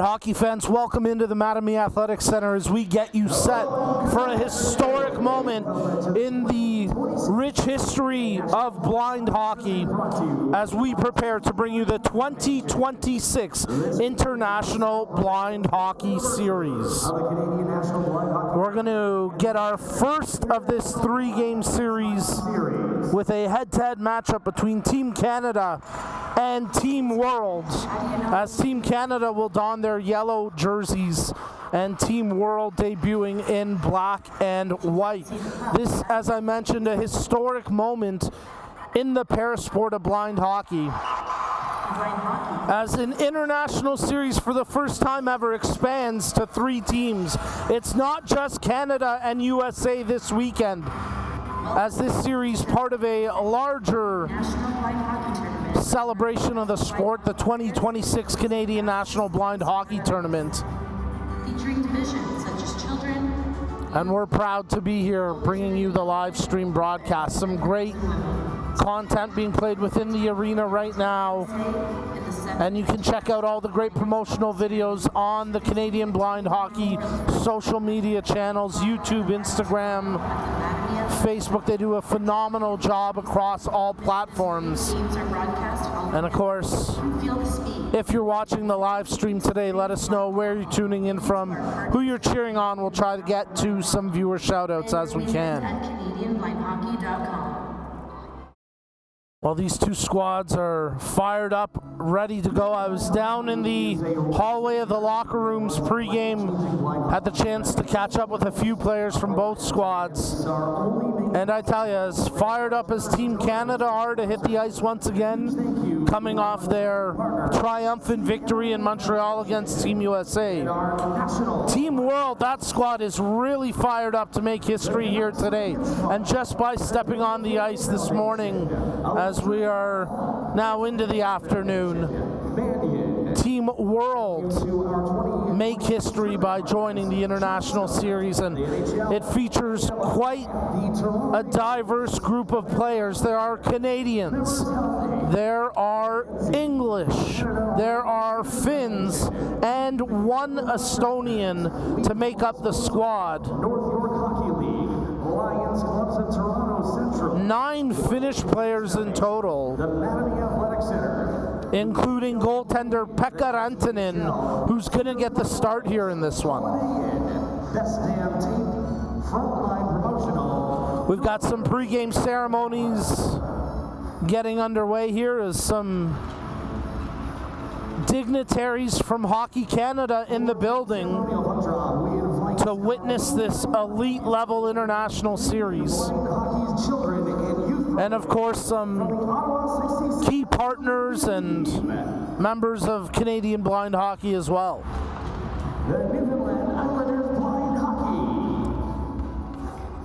Hockey fans, welcome into the Mattamy Athletic Center as we get you set for a historic moment in the rich history of blind hockey as we prepare to bring you the 2026 International Blind Hockey Series. We're going to get our first of this three-game series with a head-to-head matchup between Team Canada and Team World, as Team Canada will don their yellow jerseys and Team World debuting in black and white. This, as I mentioned, a historic moment in the parasport of blind hockey, as an international series for the first time ever expands to 3 teams. It's not just Canada and USA this weekend, as this series part of a larger celebration of the sport, the 2026 Canadian National Blind Hockey Tournament. Featuring divisions such as children. And we're proud to be here bringing you the live stream broadcast. Some great content being played within the arena right now. And you can check out all the great promotional videos on the Canadian Blind Hockey social media channels, YouTube, Instagram, Facebook. They do a phenomenal job across all platforms. And of course, if you're watching the live stream today, let us know where you're tuning in from, who you're cheering on. We'll try to get to some viewer shout-outs as we can. Well, these two squads are fired up, ready to go. I was down in the hallway of the locker rooms pregame, had the chance to catch up with a few players from both squads. And I tell you, as fired up as Team Canada are to hit the ice once again, coming off their triumphant victory in Montreal against Team USA. Team World, that squad is really fired up to make history here today. And just by stepping on the ice this morning, as we are now into the afternoon, Team World make history by joining the international series, and it features quite a diverse group of players. There are Canadians, there are English, there are Finns, and one Estonian to make up the squad. 9 Finnish players in total, including goaltender Pekka Rantanen, who's going to get the start here in this one. We've got some pregame ceremonies getting underway here as some dignitaries from Hockey Canada in the building to witness this elite level international series. And of course, some key partners and members of Canadian Blind Hockey as well.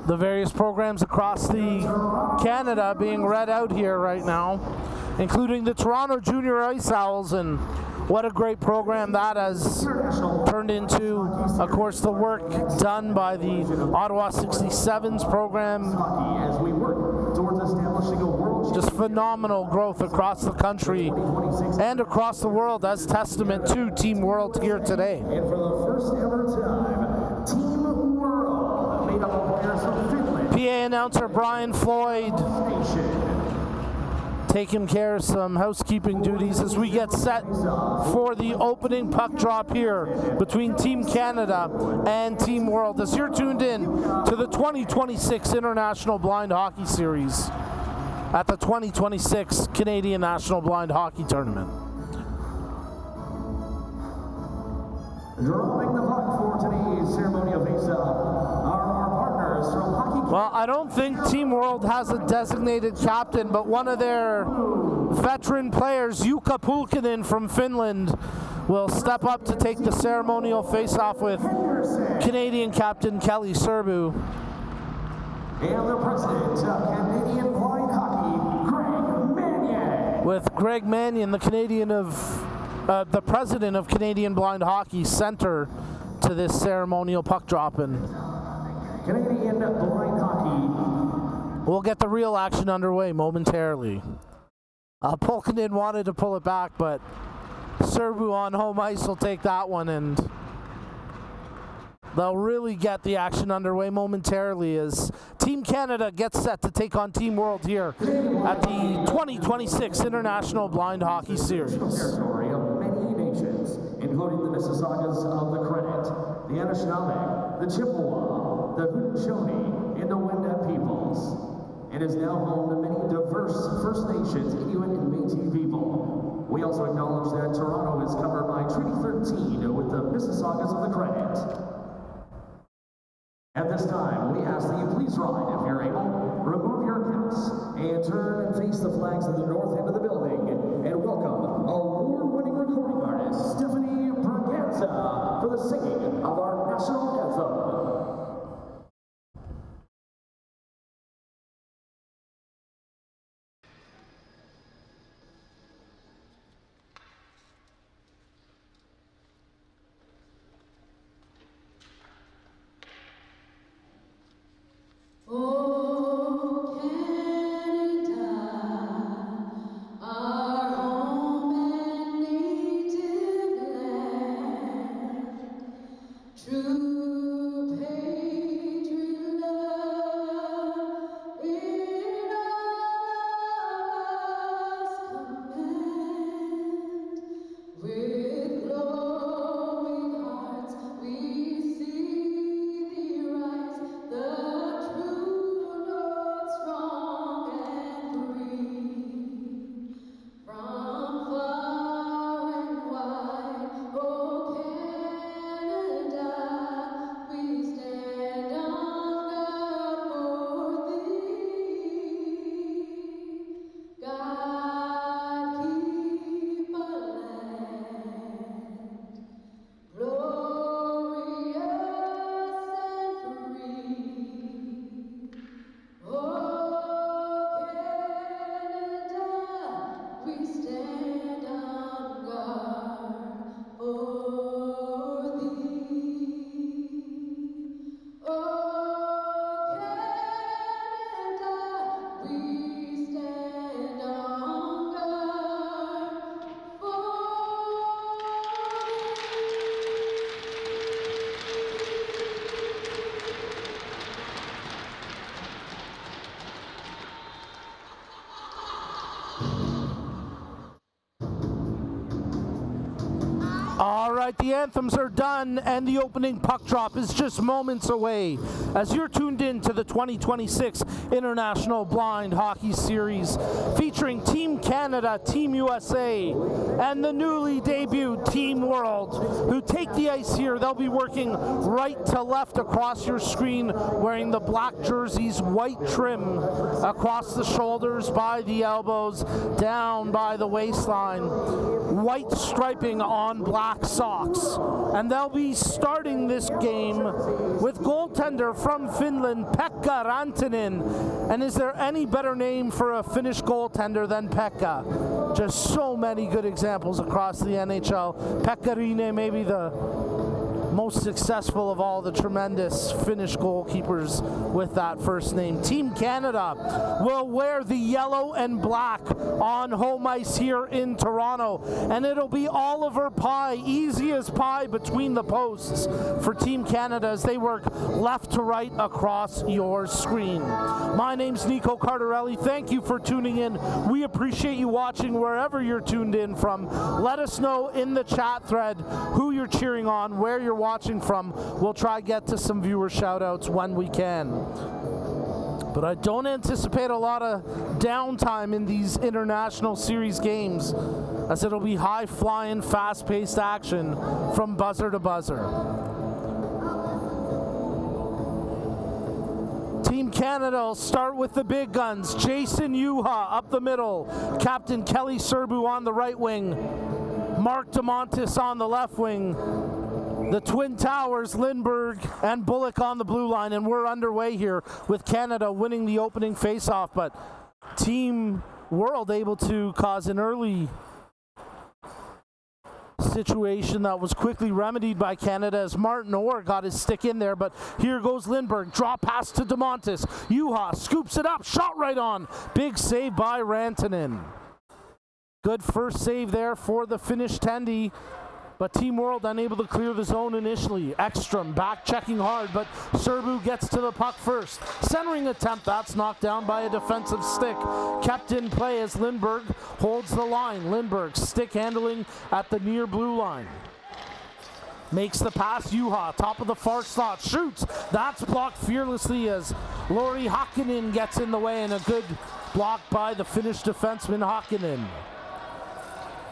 The various programs across Canada being read out here right now, including the Toronto Junior Ice Owls, and what a great program that has turned into. Of course, the work done by the Ottawa 67s program. Just phenomenal growth across the country and across the world, as testament to Team World here today. And for the first ever time, Team World, made up of players from Finland. PA announcer Brian Floyd taking care of some housekeeping duties as we get set for the opening puck drop here between Team Canada and Team World, as you're tuned in to the 2026 International Blind Hockey Series at the 2026 Canadian National Blind Hockey Tournament. Drawing the puck for today's ceremonial face-up are our partners from Hockey. Well, I don't think Team World has a designated captain, but one of their veteran players, Jukka Pulkkinen from Finland, will step up to take the ceremonial face-off with Canadian captain Kelly Serbu. And the president of Canadian Blind Hockey, Greg Mannion. With Greg Mannion, the president of Canadian Blind Hockey, center to this ceremonial puck dropping. Canadian Blind Hockey. We'll get the real action underway momentarily. Pulkkinen wanted to pull it back, but Serbu on home ice will take that one, and they'll really get the action underway momentarily as Team Canada gets set to take on Team World here at the 2026 International Blind Hockey Series. Territory of many nations, including the Mississaugas of the Credit, the Anishinaabe, the Chippewa, the Haudenosaunee, and the Wendat peoples. It is now home to many diverse First Nations, Inuit, and Métis people. We also acknowledge that Toronto is covered by Treaty 13 with the Mississaugas of the Credit. At this time, we ask that you please ride, if you're able, remove your caps, and turn and face the flags at the north end of the building, and welcome award-winning recording artist Stephanie Pregame for the singing of our national anthem. Oh, Canada, our home and native land, true patriot love in all of us command. With glowing hearts we see thee rise, the true north strong and free. From far and wide, oh Canada, we stand on guard for thee. God keep our land glorious and free. Oh, Canada, we stand on guard for thee. Oh, Canada, we stand on guard for All right, the anthems are done, and the opening puck drop is just moments away as you're tuned in to the 2026 International Blind Hockey Series featuring Team Canada, Team USA, and the newly debuted Team World, who take the ice here. They'll be working right to left across your screen, wearing the black jerseys, white trim across the shoulders, by the elbows, down by the waistline, white striping on black socks. And they'll be starting this game with goaltender from Finland, Pekka Rantanen. And is there any better name for a Finnish goaltender than Pekka? Just so many good examples across the NHL. Pekkarinen, maybe the most successful of all the tremendous Finnish goalkeepers with that first name. Team Canada will wear the yellow and black on home ice here in Toronto, and it'll be Oliver Pye, easy as pie between the posts for Team Canada as they work left to right across your screen. My name's Nico Cardarelli. Thank you for tuning in. We appreciate you watching wherever you're tuned in from. Let us know in the chat thread who you're cheering on, where you're watching from. We'll try to get to some viewer shout outs when we can. But I don't anticipate a lot of downtime in these international series games, as it'll be high-flying, fast-paced action from buzzer to buzzer. Team Canada will start with the big guns. Jason Yuha up the middle. Captain Kelly Serbu on the right wing. Mark DeMontis on the left wing. The Twin Towers, Lindbergh and Bullock on the blue line, and we're underway here with Canada winning the opening faceoff, but Team World able to cause an early situation that was quickly remedied by Canada as Martin Orr got his stick in there, but here goes Lindbergh. Draw pass to DeMontis. Yuha scoops it up, shot right on. Big save by Rantanen. Good first save there for the Finnish Tendi, but Team World unable to clear the zone initially. Ekstrom back checking hard, but Serbu gets to the puck first. Centering attempt, that's knocked down by a defensive stick. Kept in play as Lindberg holds the line. Lindberg stick handling at the near blue line. Makes the pass, Juha, top of the far slot, shoots. That's blocked fearlessly as Lauri Hakkinen gets in the way, and a good block by the Finnish defenseman Hakkinen.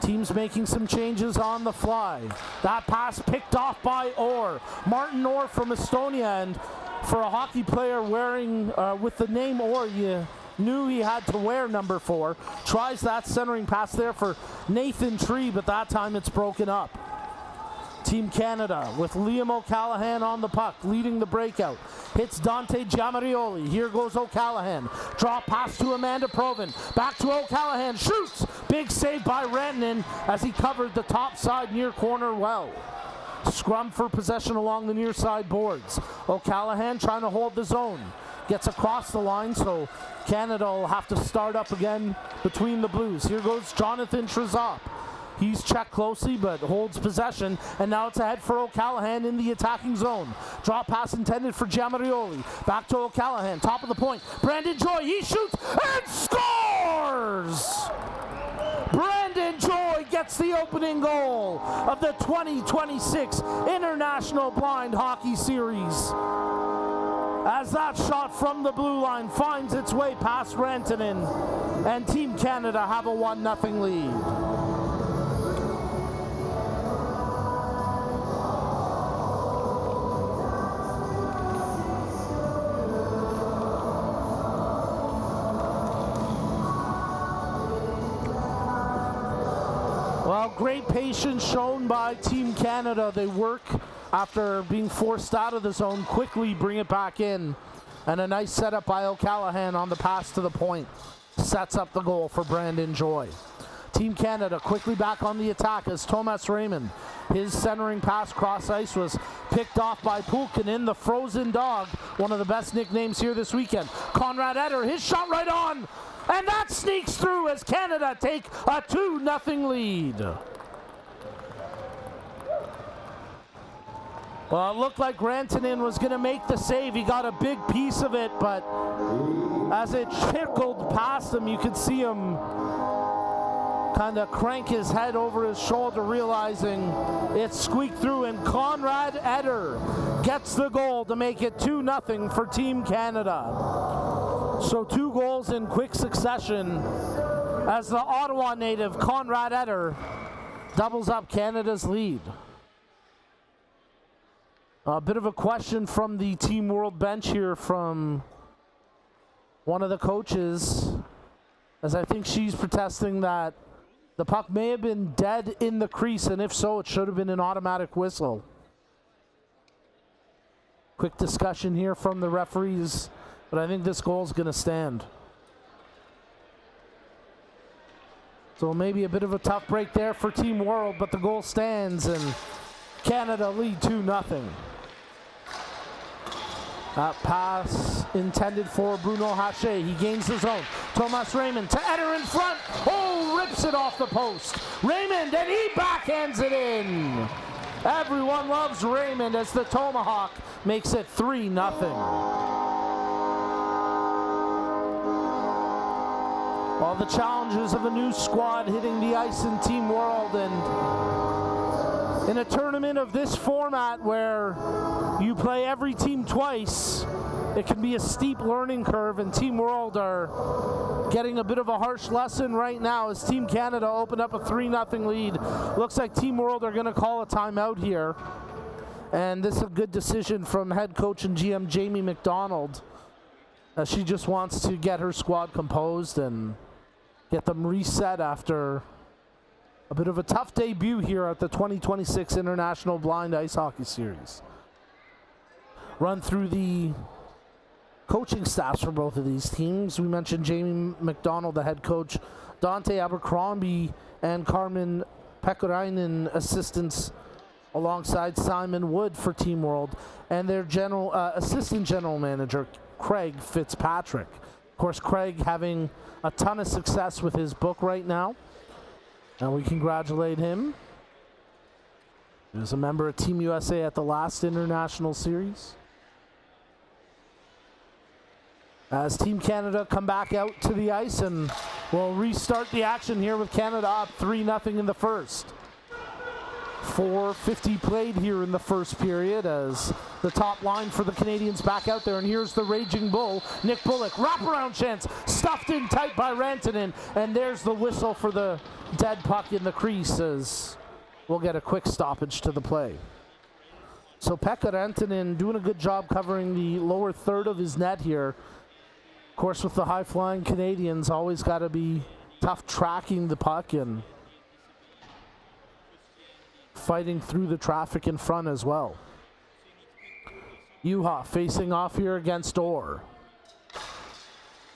Teams making some changes on the fly. That pass picked off by Orr. Martin Orr from Estonia, and for a hockey player wearing with the name Orr, you knew he had to wear number 4. Tries that centering pass there for Nathan Tree, but that time it's broken up. Team Canada with Liam O'Callaghan on the puck, leading the breakout. Hits Dante Giamarioli. Here goes O'Callaghan. Drop pass to Amanda Provin. Back to O'Callaghan. Shoots! Big save by Rantanen as he covered the top side near corner well. Scrum for possession along the near side boards. O'Callaghan trying to hold the zone. Gets across the line, so Canada will have to start up again between the Blues. Here goes Jonathan Trezop. He's checked closely but holds possession, and now it's ahead for O'Callaghan in the attacking zone. Drop pass intended for Giamarioli. Back to O'Callaghan, top of the point. Brandon Joy, he shoots and scores! Brandon Joy gets the opening goal of the 2026 International Blind Hockey Series. As that shot from the blue line finds its way past Rantanen, and Team Canada have a 1-0 lead. Well, great patience shown by Team Canada. They work after being forced out of the zone, quickly bring it back in. And a nice setup by O'Callaghan on the pass to the point. Sets up the goal for Brandon Joy. Team Canada quickly back on the attack as Thomas Raymond. His centering pass cross ice was picked off by Pulkkinen, the frozen dog. One of the best nicknames here this weekend. Conrad Eder, his shot right on. And that sneaks through as Canada take a 2-0 lead. Well, it looked like Rantanen was going to make the save. He got a big piece of it, but as it trickled past him, you could see him kind of crank his head over his shoulder, realizing it squeaked through, and Conrad Eder gets the goal to make it 2-0 for Team Canada. So 2 goals in quick succession as the Ottawa native Conrad Eder doubles up Canada's lead. A bit of a question from the Team World bench here from one of the coaches, as I think she's protesting that the puck may have been dead in the crease, and if so, it should have been an automatic whistle. Quick discussion here from the referees, but I think this goal is going to stand. So maybe a bit of a tough break there for Team World, but the goal stands, and Canada lead 2-0. That pass intended for Bruno Hache. He gains the zone. Thomas Raymond to Eder in front. Oh, rips it off the post. Raymond, and he backhands it in. Everyone loves Raymond as the Tomahawk makes it 3-0. All the challenges of a new squad hitting the ice in Team World, and in a tournament of this format where you play every team twice, it can be a steep learning curve, and Team World are getting a bit of a harsh lesson right now as Team Canada opened up a 3-0 lead. Looks like Team World are going to call a timeout here, and this is a good decision from head coach and GM Jamie McDonald. She just wants to get her squad composed and get them reset after a bit of a tough debut here at the 2026 International Blind Ice Hockey Series. Run through the coaching staffs for both of these teams. We mentioned Jamie McDonald, the head coach, Dante Abercrombie and Carmen Pekorainen, assistants, alongside Simon Wood for Team World, and their assistant general manager, Craig Fitzpatrick. Of course, Craig having a ton of success with his book right now. And we congratulate him. He was a member of Team USA at the last International Series. As Team Canada come back out to the ice, and we'll restart the action here with Canada up 3-0 in the first. 4:50 played here in the first period as the top line for the Canadians back out there. And here's the Raging Bull, Nick Bullock. Wraparound chance, stuffed in tight by Rantanen. And there's the whistle for the dead puck in the crease as we'll get a quick stoppage to the play. So Pekka Rantanen doing a good job covering the lower third of his net here. Of course, with the high-flying Canadians, always got to be tough tracking the puck and fighting through the traffic in front as well. Juha facing off here against Orr.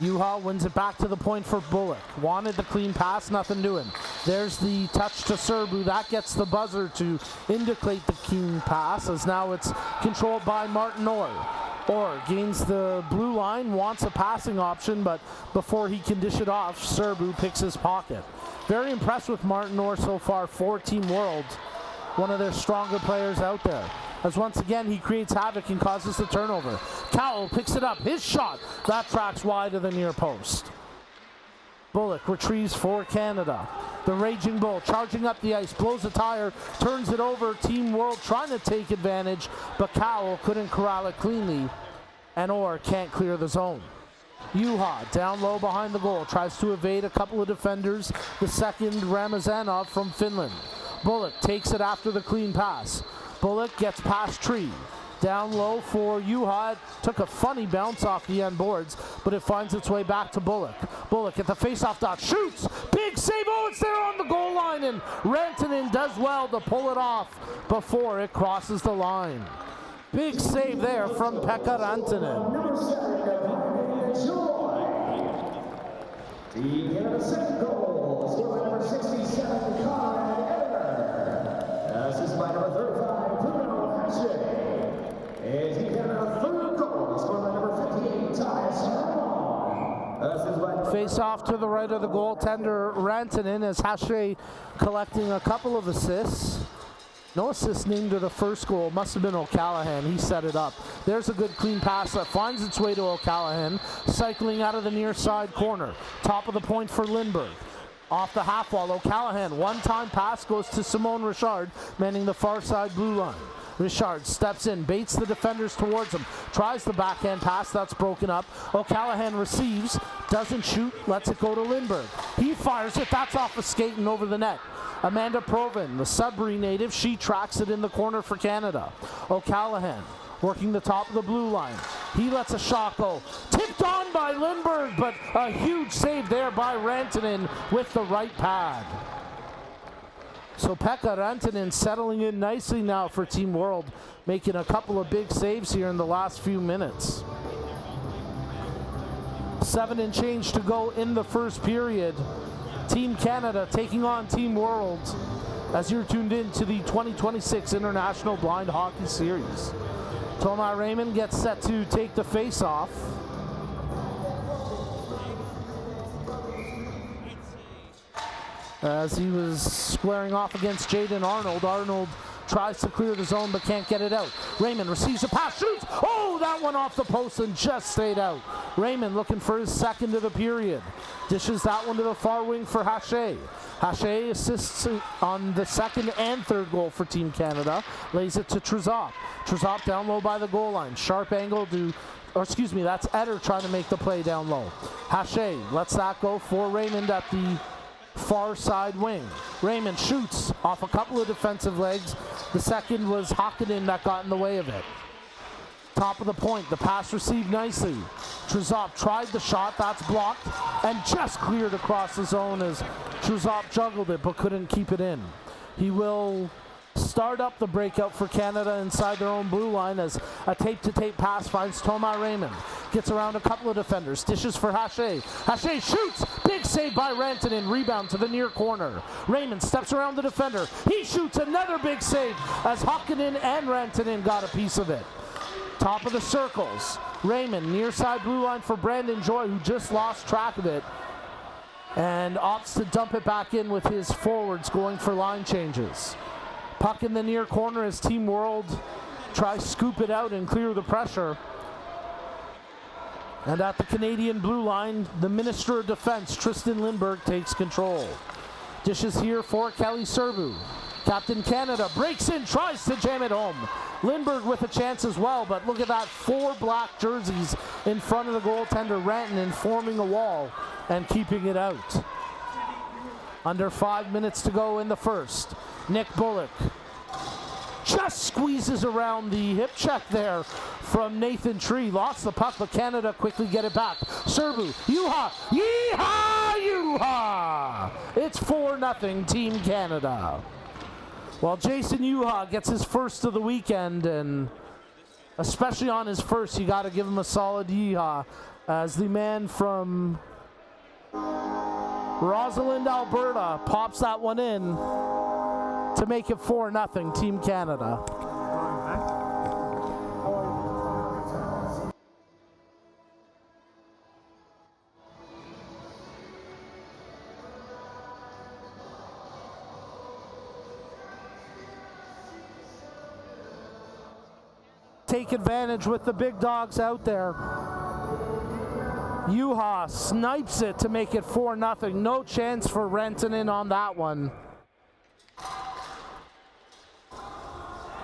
Juha wins it back to the point for Bullock. Wanted the clean pass, nothing doing. There's the touch to Serbu. That gets the buzzer to indicate the clean pass, as now it's controlled by Martin Orr. Orr gains the blue line, wants a passing option, but before he can dish it off, Serbu picks his pocket. Very impressed with Martin Orr so far for Team World. One of their stronger players out there. As once again, he creates havoc and causes the turnover. Cowell picks it up, his shot. That tracks wide of the near post. Bullock retrieves for Canada. The Raging Bull charging up the ice, blows a tire, turns it over. Team World trying to take advantage, but Cowell couldn't corral it cleanly, and Orr can't clear the zone. Juha down low behind the goal, tries to evade a couple of defenders. The second, Ramazanov from Finland. Bullock takes it after the clean pass. Bullock gets past Tree. Down low for Juha. It took a funny bounce off the end boards, but it finds its way back to Bullock. Bullock at the faceoff dot, shoots! Big save! Oh, it's there on the goal line, and Rantanen does well to pull it off before it crosses the line. Big save there from Pekka Rantanen. The second goal, scored by number 67, Conrad Everett. Assisted by number 35, Bruno Hashe. As he got a third goal, scored by number 58, Tyus Harmon. Face off to the right of the goaltender, Rantanen, as Hashe collecting a couple of assists. No assists named to the first goal. Must have been O'Callaghan. He set it up. There's a good clean pass that finds its way to O'Callaghan, cycling out of the near side corner. Top of the point for Lindbergh. Off the half wall, O'Callaghan. One-time pass goes to Simone Richard, manning the far side blue line. Richard steps in, baits the defenders towards him, tries the backhand pass, that's broken up. O'Callaghan receives, doesn't shoot, lets it go to Lindbergh. He fires it, that's off a skate and over the net. Amanda Provin, the Sudbury native, she tracks it in the corner for Canada. O'Callaghan working the top of the blue line. He lets a shot go. Tipped on by Lindbergh, but a huge save there by Rantanen with the right pad. So Pekka Rantanen settling in nicely now for Team World, making a couple of big saves here in the last few minutes. 7 and change to go in the first period. Team Canada taking on Team World as you're tuned in to the 2026 International Blind Hockey Series. Thomas Raymond gets set to take the face-off. As he was squaring off against Jaden Arnold. Arnold tries to clear the zone but can't get it out. Raymond receives a pass, shoots! Oh, that one off the post and just stayed out. Raymond looking for his second of the period. Dishes that one to the far wing for Hache. Hache assists on the second and third goal for Team Canada. Lays it to Trezop. Trezop down low by the goal line. Sharp angle to, or excuse me, that's Eder trying to make the play down low. Hache lets that go for Raymond at the far side wing. Raymond shoots off a couple of defensive legs. The second was Hakkinen that got in the way of it. Top of the point, the pass received nicely. Trezop tried the shot, that's blocked, and just cleared across the zone as Trezop juggled it but couldn't keep it in. He will start up the breakout for Canada inside their own blue line as a tape-to-tape pass finds Thomas Raymond. Gets around a couple of defenders, dishes for Hache. Hache shoots! Big save by Rantanen, rebound to the near corner. Raymond steps around the defender. He shoots another big save as Hakkinen and Rantanen got a piece of it. Top of the circles. Raymond near side blue line for Brandon Joy, who just lost track of it. and opts to dump it back in with his forwards going for line changes. Puck in the near corner as Team World tries to scoop it out and clear the pressure. And at the Canadian blue line, the Minister of Defense, Tristan Lindbergh, takes control. Dishes here for Kelly Serbu. Captain Canada breaks in, tries to jam it home. Lindbergh with a chance as well, but look at that, 4 black jerseys in front of the goaltender Rantanen, forming a wall and keeping it out. Under 5 minutes to go in the first. Nick Bullock just squeezes around the hip check there from Nathan Tree. Lost the puck, but Canada quickly get it back. Serbu, Yuha, yeehaw, Yuha! It's 4-0 Team Canada. Well, Jason Yuha gets his first of the weekend, and especially on his first, you got to give him a solid yeehaw, as the man from Rosalind, Alberta, pops that one in to make it 4-0 Team Canada. Take advantage with the big dogs out there. Yuha snipes it to make it 4-0. No chance for Rantanen on that one.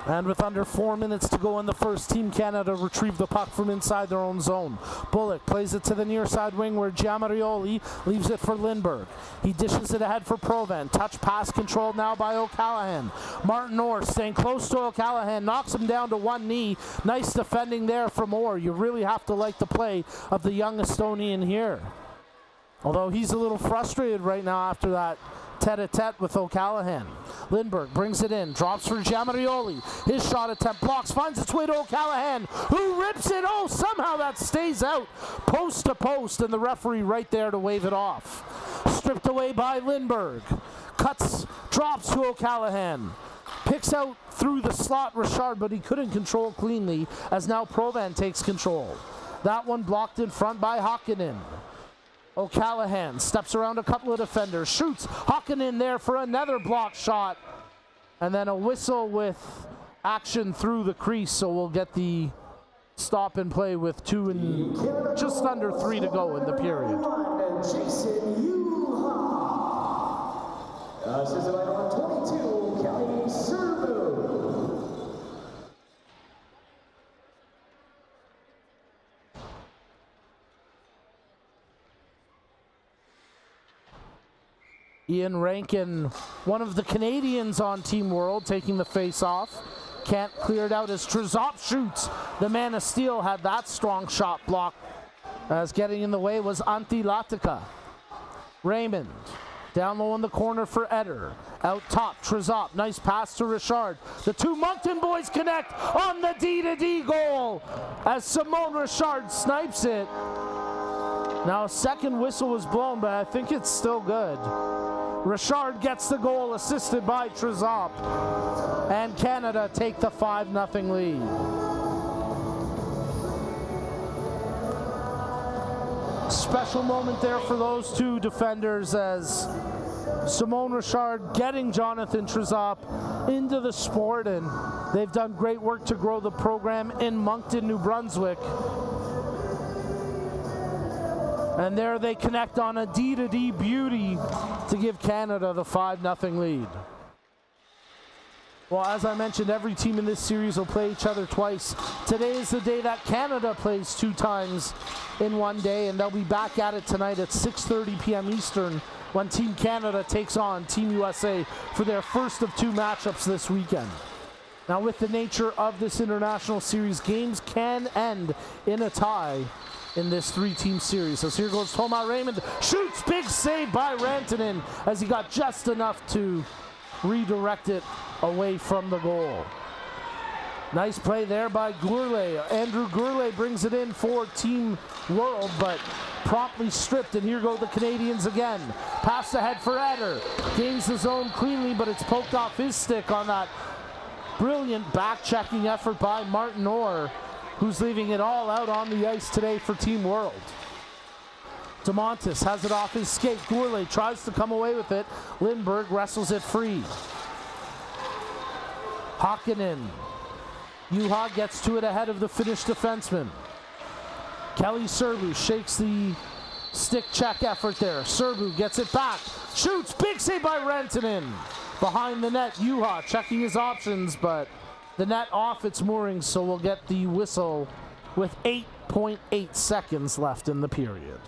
And with under 4 minutes to go in the first, Team Canada retrieve the puck from inside their own zone. Bullock plays it to the near side wing where Giamarioli leaves it for Lindbergh. He dishes it ahead for Provan. Touch pass controlled now by O'Callaghan. Martin Orr staying close to O'Callaghan, knocks him down to one knee. Nice defending there from Orr. You really have to like the play of the young Estonian here. Although he's a little frustrated right now after that tete-a-tete with O'Callaghan. Lindbergh brings it in, drops for Giamarioli. His shot attempt blocks, finds its way to O'Callaghan, who rips it. Oh, somehow that stays out post to post, and the referee right there to wave it off. Stripped away by Lindbergh. Cuts, drops to O'Callaghan. Picks out through the slot Richard, but he couldn't control cleanly, as now Provan takes control. That one blocked in front by Hakkinen. O'Callaghan steps around a couple of defenders, shoots, Hakkinen there for another block shot, and then a whistle with action through the crease, so we'll get the stop and play with 2 and just under 3 to go in the period. Jason Yuha. Assisted by number 22, Kelly Serbu. Ian Rankin, one of the Canadians on Team World, taking the face-off. Can't clear it out as Trezop shoots. The man of steel had that strong shot blocked, as getting in the way was Antti Latika. Raymond, down low in the corner for Eder. Out top, Trezop, nice pass to Richard. The 2 Moncton boys connect on the D-to-D goal, as Simone Richard snipes it. Now a second whistle was blown, but I think it's still good. Richard gets the goal, assisted by Trezop. And Canada take the 5-0 lead. Special moment there for those 2 defenders, as Simone Richard getting Jonathan Trezop into the sport, and they've done great work to grow the program in Moncton, New Brunswick. And there they connect on a D-to-D beauty to give Canada the 5-0 lead. Well, as I mentioned, every team in this series will play each other twice. Today is the day that Canada plays 2 times in one day, and they'll be back at it tonight at 6:30 p.m. Eastern when Team Canada takes on Team USA for their first of 2 matchups this weekend. Now, with the nature of this international series, games can end in a tie in this 3-team series. So here goes Thomas Raymond, shoots, big save by Rantanen, as he got just enough to redirect it away from the goal. Nice play there by Gourlay. Andrew Gourlay brings it in for Team World, but promptly stripped, and here go the Canadians again. Pass ahead for Eder. Gains the zone cleanly, but it's poked off his stick on that brilliant back-checking effort by Martin Orr, who's leaving it all out on the ice today for Team World. DeMontis has it off his skate. Gourlay tries to come away with it. Lindbergh wrestles it free. Hakkinen. Juha gets to it ahead of the Finnish defenseman. Kelly Serbu shakes the stick check effort there. Serbu gets it back. Shoots. Big save by Rantanen. Behind the net, Juha checking his options, but the net off its moorings, so we'll get the whistle with 8.8 seconds left in the period.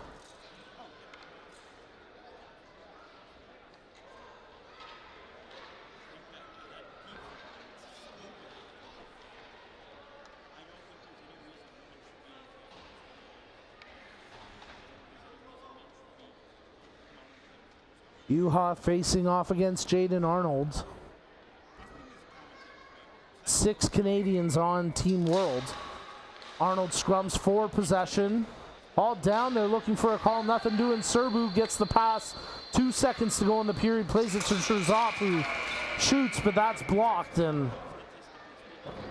Juha facing off against Jaden Arnold. 6 Canadians on Team World. Arnold scrums for possession. All down, they're looking for a call, nothing doing. Serbu gets the pass. 2 seconds to go in the period, plays it to Sherzop, who shoots, but that's blocked, and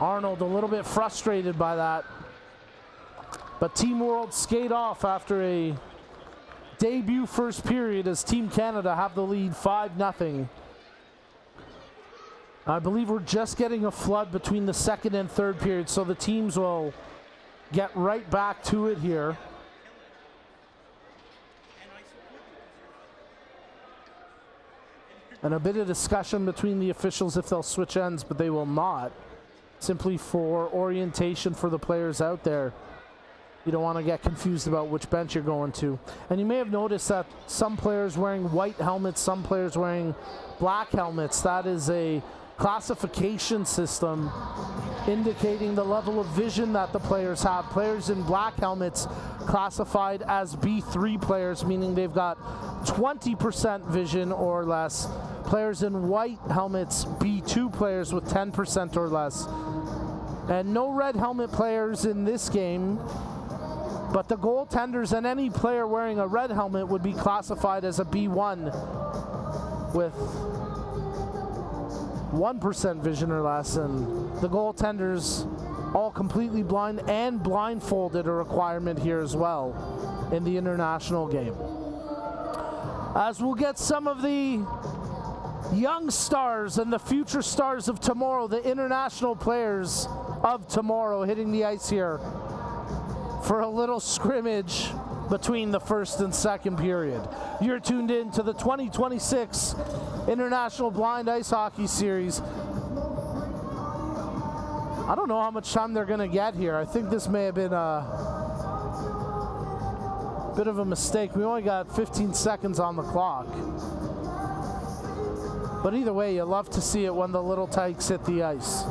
Arnold a little bit frustrated by that. But Team World skate off after a debut first period as Team Canada have the lead 5-0. I believe we're just getting a flood between the second and third period, so the teams will get right back to it here. And a bit of discussion between the officials if they'll switch ends, but they will not. Simply for orientation for the players out there. You don't want to get confused about which bench you're going to. And you may have noticed that some players wearing white helmets, some players wearing black helmets. That is a classification system indicating the level of vision that the players have. Players in black helmets classified as B3 players, meaning they've got 20% vision or less. Players in white helmets, B2 players with 10% or less. And no red helmet players in this game. But the goaltenders and any player wearing a red helmet would be classified as a B1 with 1% vision or less, and the goaltenders all completely blind and blindfolded, a requirement here as well in the international game. As we'll get some of the young stars and the future stars of tomorrow, the international players of tomorrow hitting the ice here for a little scrimmage between the first and second period. You're tuned in to the 2026 International Blind Ice Hockey Series. I don't know how much time they're going to get here. I think this may have been a bit of a mistake. We only got 15 seconds on the clock. But either way, you love to see it when the little tykes hit the ice.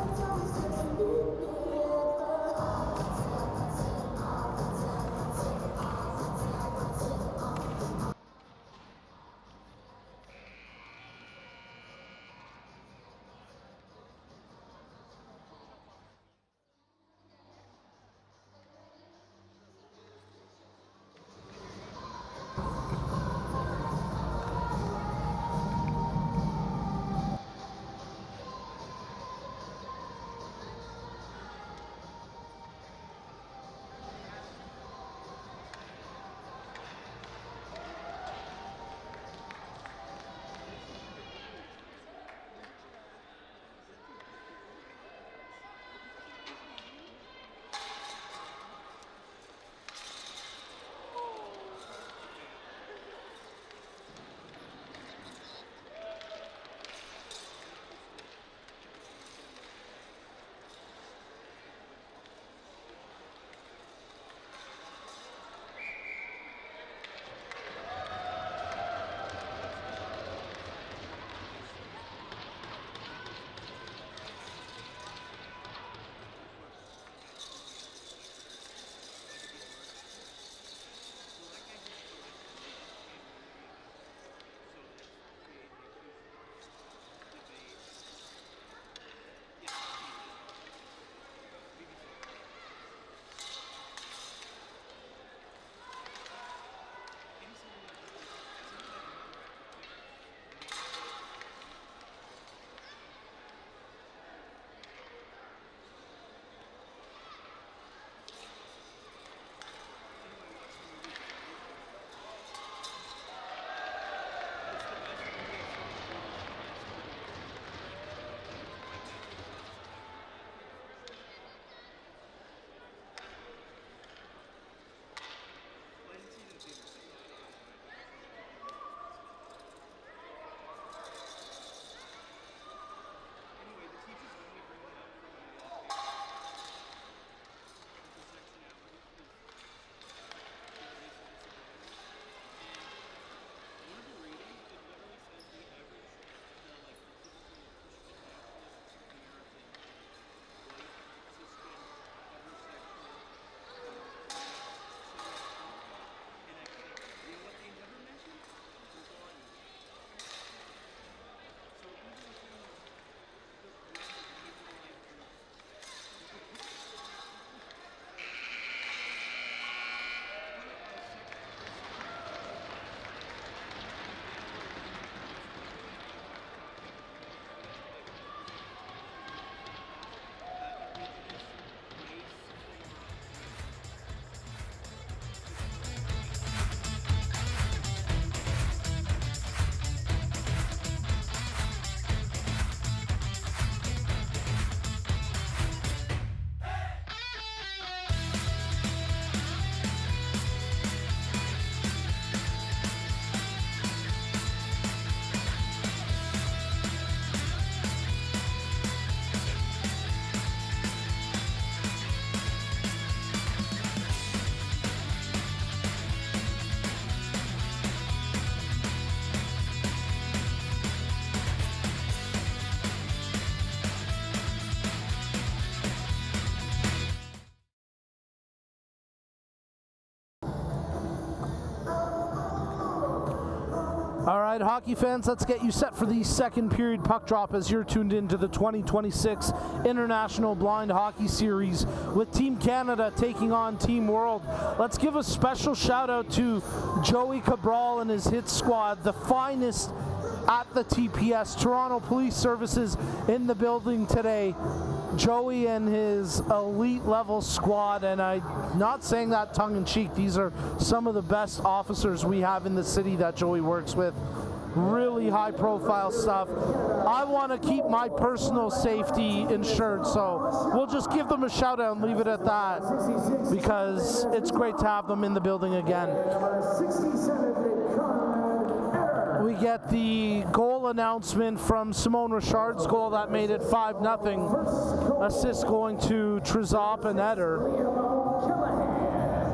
All right, hockey fans, let's get you set for the second period puck drop as you're tuned into the 2026 International Blind Hockey Series with Team Canada taking on Team World. Let's give a special shout out to Joey Cabral and his hit squad, the finest at the TPS, Toronto Police Services in the building today. Joey and his elite level squad, and I'm not saying that tongue-in-cheek, these are some of the best officers we have in the city that Joey works with. Really high profile stuff. I want to keep my personal safety insured, so we'll just give them a shout out and leave it at that, because it's great to have them in the building again. We get the goal announcement from Simone Richard's goal that made it 5-0. Assist going to Trizop and Eder.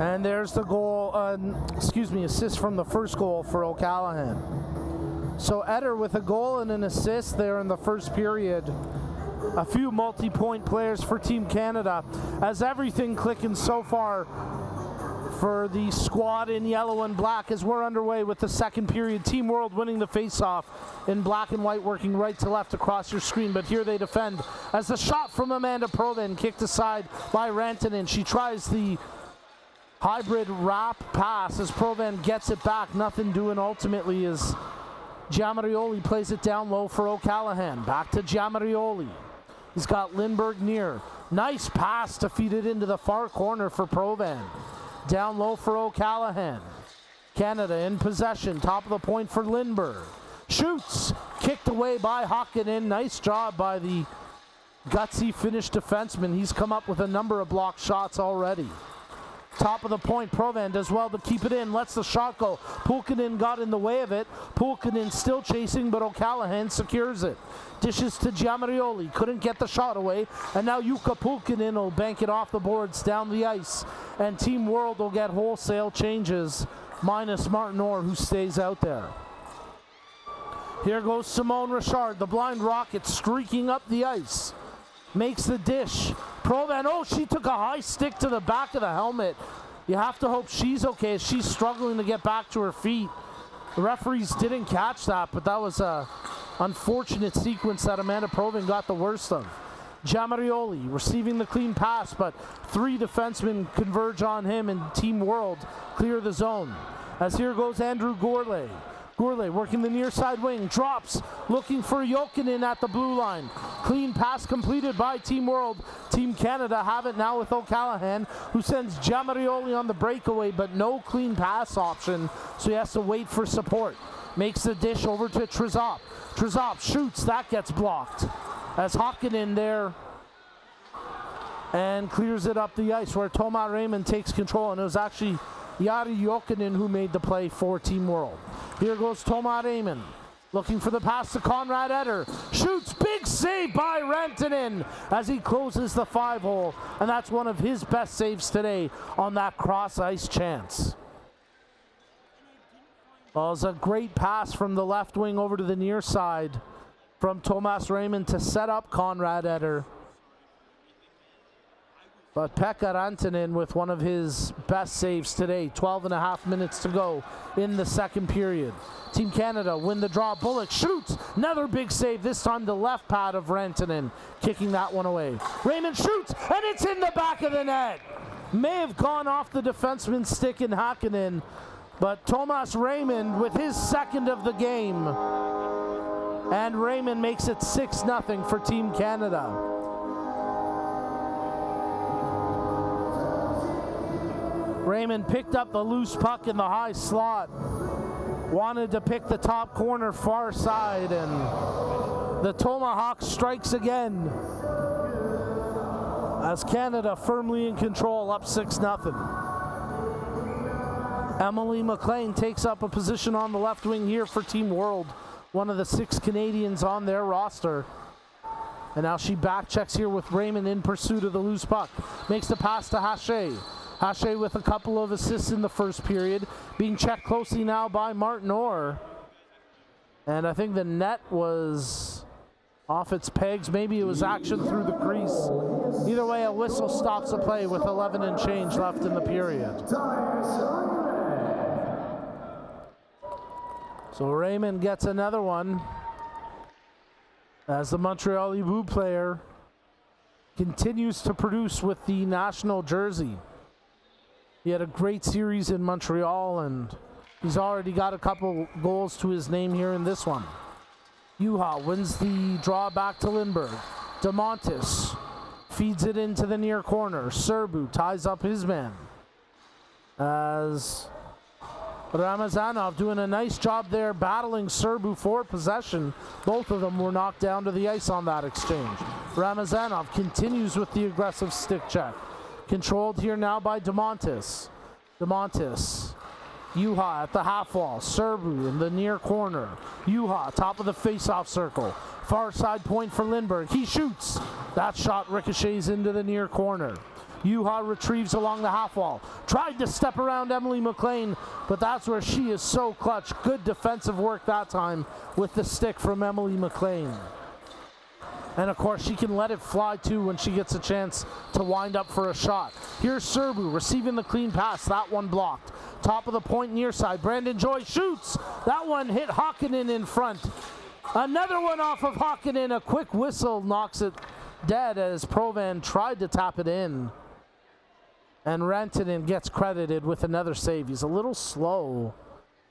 And there's the goal, assist from the first goal for O'Callaghan. So Eder with a goal and an assist there in the first period. A few multi-point players for Team Canada, as everything clicking so far for the squad in yellow and black as we're underway with the second period. Team World winning the face-off in black and white, working right to left across your screen, but here they defend as the shot from Amanda Proven kicked aside by Rantanen. She tries the hybrid wrap pass as Proven gets it back. Nothing doing ultimately as Giamarioli plays it down low for O'Callaghan. Back to Giamarioli. He's got Lindbergh near. Nice pass to feed it into the far corner for Proven. Down low for O'Callaghan. Canada in possession. Top of the point for Lindbergh. Shoots. Kicked away by Hakkinen. Nice job by the gutsy Finnish defenseman. He's come up with a number of blocked shots already. Top of the point, Proven does well to keep it in. Lets the shot go. Pulkkinen got in the way of it. Pulkkinen still chasing, but O'Callaghan secures it. Dishes to Giamarioli. Couldn't get the shot away. And now Jukka Pulkkinen will bank it off the boards down the ice. And Team World will get wholesale changes, minus Martin Orr, who stays out there. Here goes Simone Richard, the blind rocket, streaking up the ice. Makes the dish. Proven, she took a high stick to the back of the helmet. You have to hope she's okay as she's struggling to get back to her feet. The referees didn't catch that, but that was a unfortunate sequence that Amanda Proven got the worst of. Giamarioli receiving the clean pass, but three defensemen converge on him and Team World clear the zone. As here goes Andrew Gourlay. Gourlay working the near side wing, drops, looking for Jokinen at the blue line. Clean pass completed by Team World. Team Canada have it now with O'Callaghan, who sends Giamarioli on the breakaway, but no clean pass option, so he has to wait for support. Makes the dish over to Trizop. Trizop shoots, that gets blocked. As Hakkinen there and clears it up the ice where Thomas Raymond takes control, and it was actually Jari Jokinen who made the play for Team World. Here goes Thomas Raymond, looking for the pass to Conrad Eder. Shoots, big save by Rantanen as he closes the 5-hole, and that's one of his best saves today on that cross-ice chance. Well, it was a great pass from the left wing over to the near side from Thomas Raymond to set up Conrad Eder. But Pekka Rantanen with one of his best saves today. 12.5 minutes to go in the second period. Team Canada win the draw. Bullock shoots. Another big save, this time the left pad of Rantanen, kicking that one away. Raymond shoots, and it's in the back of the net. May have gone off the defenseman's stick in Hakkinen, but Thomas Raymond with his second of the game. And Raymond makes it 6-0 for Team Canada. Raymond picked up the loose puck in the high slot. Wanted to pick the top corner far side, and the Tomahawk strikes again. As Canada firmly in control, up 6-0. Emily McLean takes up a position on the left wing here for Team World, one of the 6 Canadians on their roster. And now she back checks here with Raymond in pursuit of the loose puck. Makes the pass to Hache. Hache with a couple of assists in the first period, being checked closely now by Martin Orr. And I think the net was off its pegs. Maybe it was action through the crease. Either way, a whistle stops the play with 11 and change left in the period. So Raymond gets another one as the Montreal Ibu player continues to produce with the national jersey. He had a great series in Montreal, and he's already got a couple goals to his name here in this one. Juha wins the draw back to Lindbergh. DeMontis feeds it into the near corner. Serbu ties up his man. As Ramazanov doing a nice job there battling Serbu for possession. Both of them were knocked down to the ice on that exchange. Ramazanov continues with the aggressive stick check. Controlled here now by DeMontis. DeMontis. Juha at the half wall. Serbu in the near corner. Juha top of the face-off circle. Far side point for Lindbergh. He shoots. That shot ricochets into the near corner. Juha retrieves along the half wall. Tried to step around Emily McLean, but that's where she is so clutch. Good defensive work that time with the stick from Emily McLean. And of course, she can let it fly too when she gets a chance to wind up for a shot. Here's Serbu receiving the clean pass. That one blocked. Top of the point near side. Brandon Joy shoots. That one hit Hakkinen in front. Another one off of Hakkinen. A quick whistle knocks it dead as Provan tried to tap it in. And Rantanen gets credited with another save. He's a little slow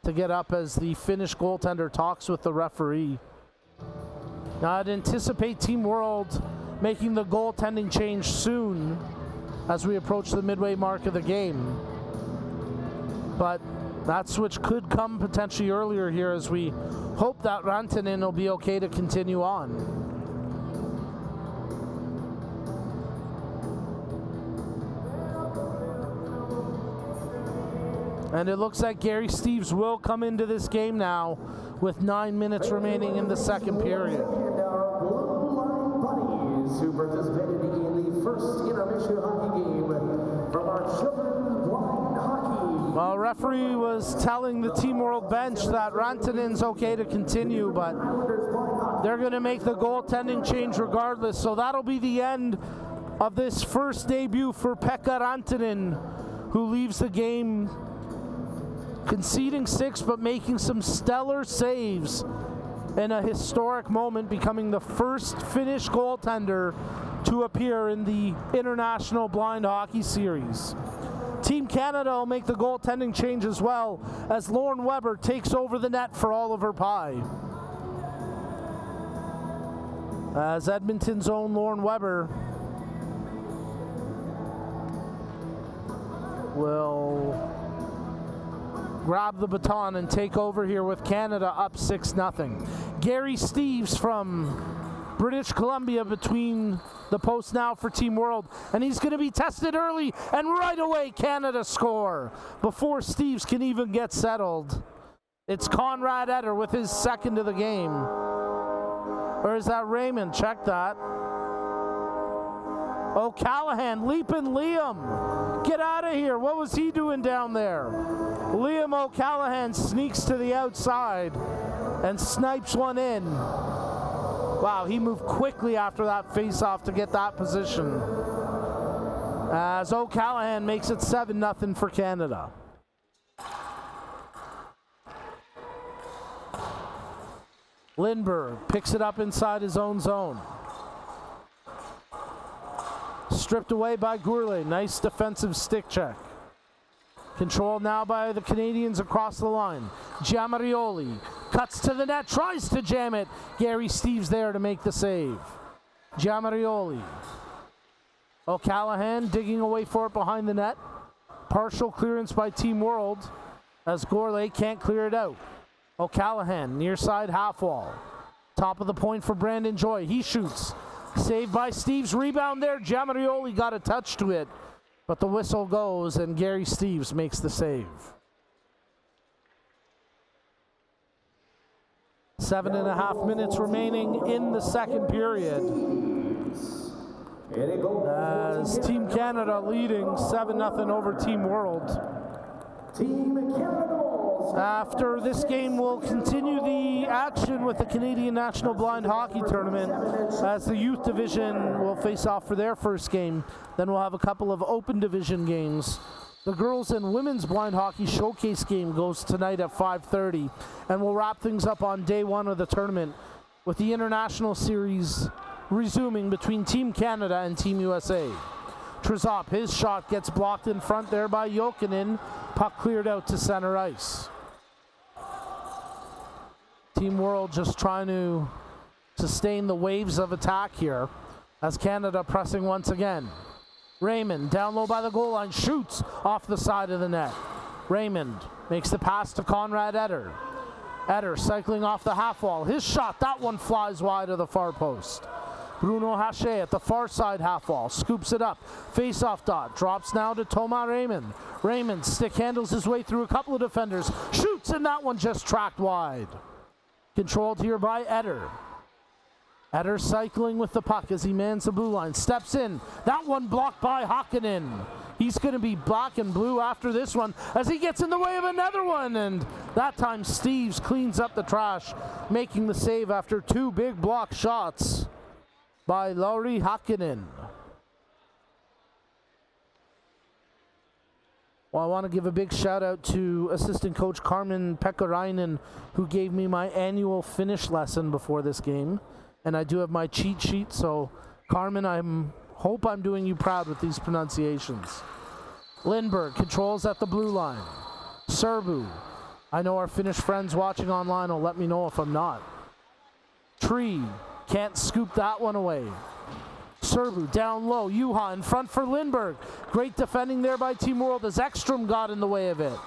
to get up as the Finnish goaltender talks with the referee. Now I'd anticipate Team World making the goaltending change soon as we approach the midway mark of the game. But that switch could come potentially earlier here as we hope that Rantanen will be okay to continue on. And it looks like Gary Steves will come into this game now with 9 minutes remaining in the second period. And our Blue Line Bunnies, who participated in the first intermission hockey game from our children's blind hockey. Well, referee was telling the Team World bench that Rantanen's okay to continue, but they're going to make the goaltending change regardless. So that'll be the end of this first debut for Pekka Rantanen, who leaves the game conceding 6 but making some stellar saves in a historic moment, becoming the first Finnish goaltender to appear in the International Blind Hockey Series. Team Canada will make the goaltending change as well as Lauren Weber takes over the net for Oliver Pye. As Edmonton's own Lauren Weber will grab the baton and take over here with Canada up 6-0. Gary Steves from British Columbia between the posts now for Team World, and he's going to be tested early, and right away Canada score before Steves can even get settled. It's Conrad Eder with his second of the game. Or is that Raymond? Check that. O'Callahan, leaping Liam. Get out of here. What was he doing down there? Liam O'Callahan sneaks to the outside and snipes one in. Wow, he moved quickly after that face-off to get that position. As O'Callahan makes it 7-0 for Canada. Lindbergh picks it up inside his own zone. Stripped away by Gourlay. Nice defensive stick check. Controlled now by the Canadians across the line. Giamarioli cuts to the net, tries to jam it. Gary Steves there to make the save. Giamarioli. O'Callahan digging away for it behind the net. Partial clearance by Team World as Gourlay can't clear it out. O'Callahan near side half wall. Top of the point for Brandon Joy. He shoots. Saved by Steves. Rebound there. Giamarioli got a touch to it, but the whistle goes and Gary Steves makes the save. 7.5 minutes remaining in the second period. As Team Canada leading 7-0 over Team World. Team Canada. After this game, we'll continue the action with the Canadian National Blind Hockey Tournament as the youth division will face off for their first game. Then we'll have a couple of open division games The girls and women's blind hockey showcase game goes tonight at 5:30, and we'll wrap things up on day one of the tournament with the international series resuming between Team Canada and Team USA. Trzop, his shot gets blocked in front there by Jokinen. Puck cleared out to center ice. Team World just trying to sustain the waves of attack here as Canada pressing once again. Raymond down low by the goal line, shoots off the side of the net. Raymond makes the pass to Conrad Eder. Eder cycling off the half wall. His shot, that one flies wide of the far post. Bruno Haché at the far side half wall, scoops it up. Face-off dot, drops now to Thomas Raymond. Raymond stick handles his way through a couple of defenders, shoots, and that one just tracked wide. Controlled here by Eder. Eder cycling with the puck as he mans the blue line, steps in. That one blocked by Hakkinen. He's going to be black and blue after this one as he gets in the way of another one. And that time Steves cleans up the trash, making the save after two big block shots by Lauri Hakkinen. Well, I want to give a big shout out to assistant coach Carmen Pekkarainen, who gave me my annual Finnish lesson before this game. And I do have my cheat sheet, so Carmen, hope I'm doing you proud with these pronunciations. Lindberg controls at the blue line. Serbu. I know our Finnish friends watching online will let me know if I'm not. Tree can't scoop that one away. Serbu down low. Juha in front for Lindberg. Great defending there by Team World as Ekstrom got in the way of it.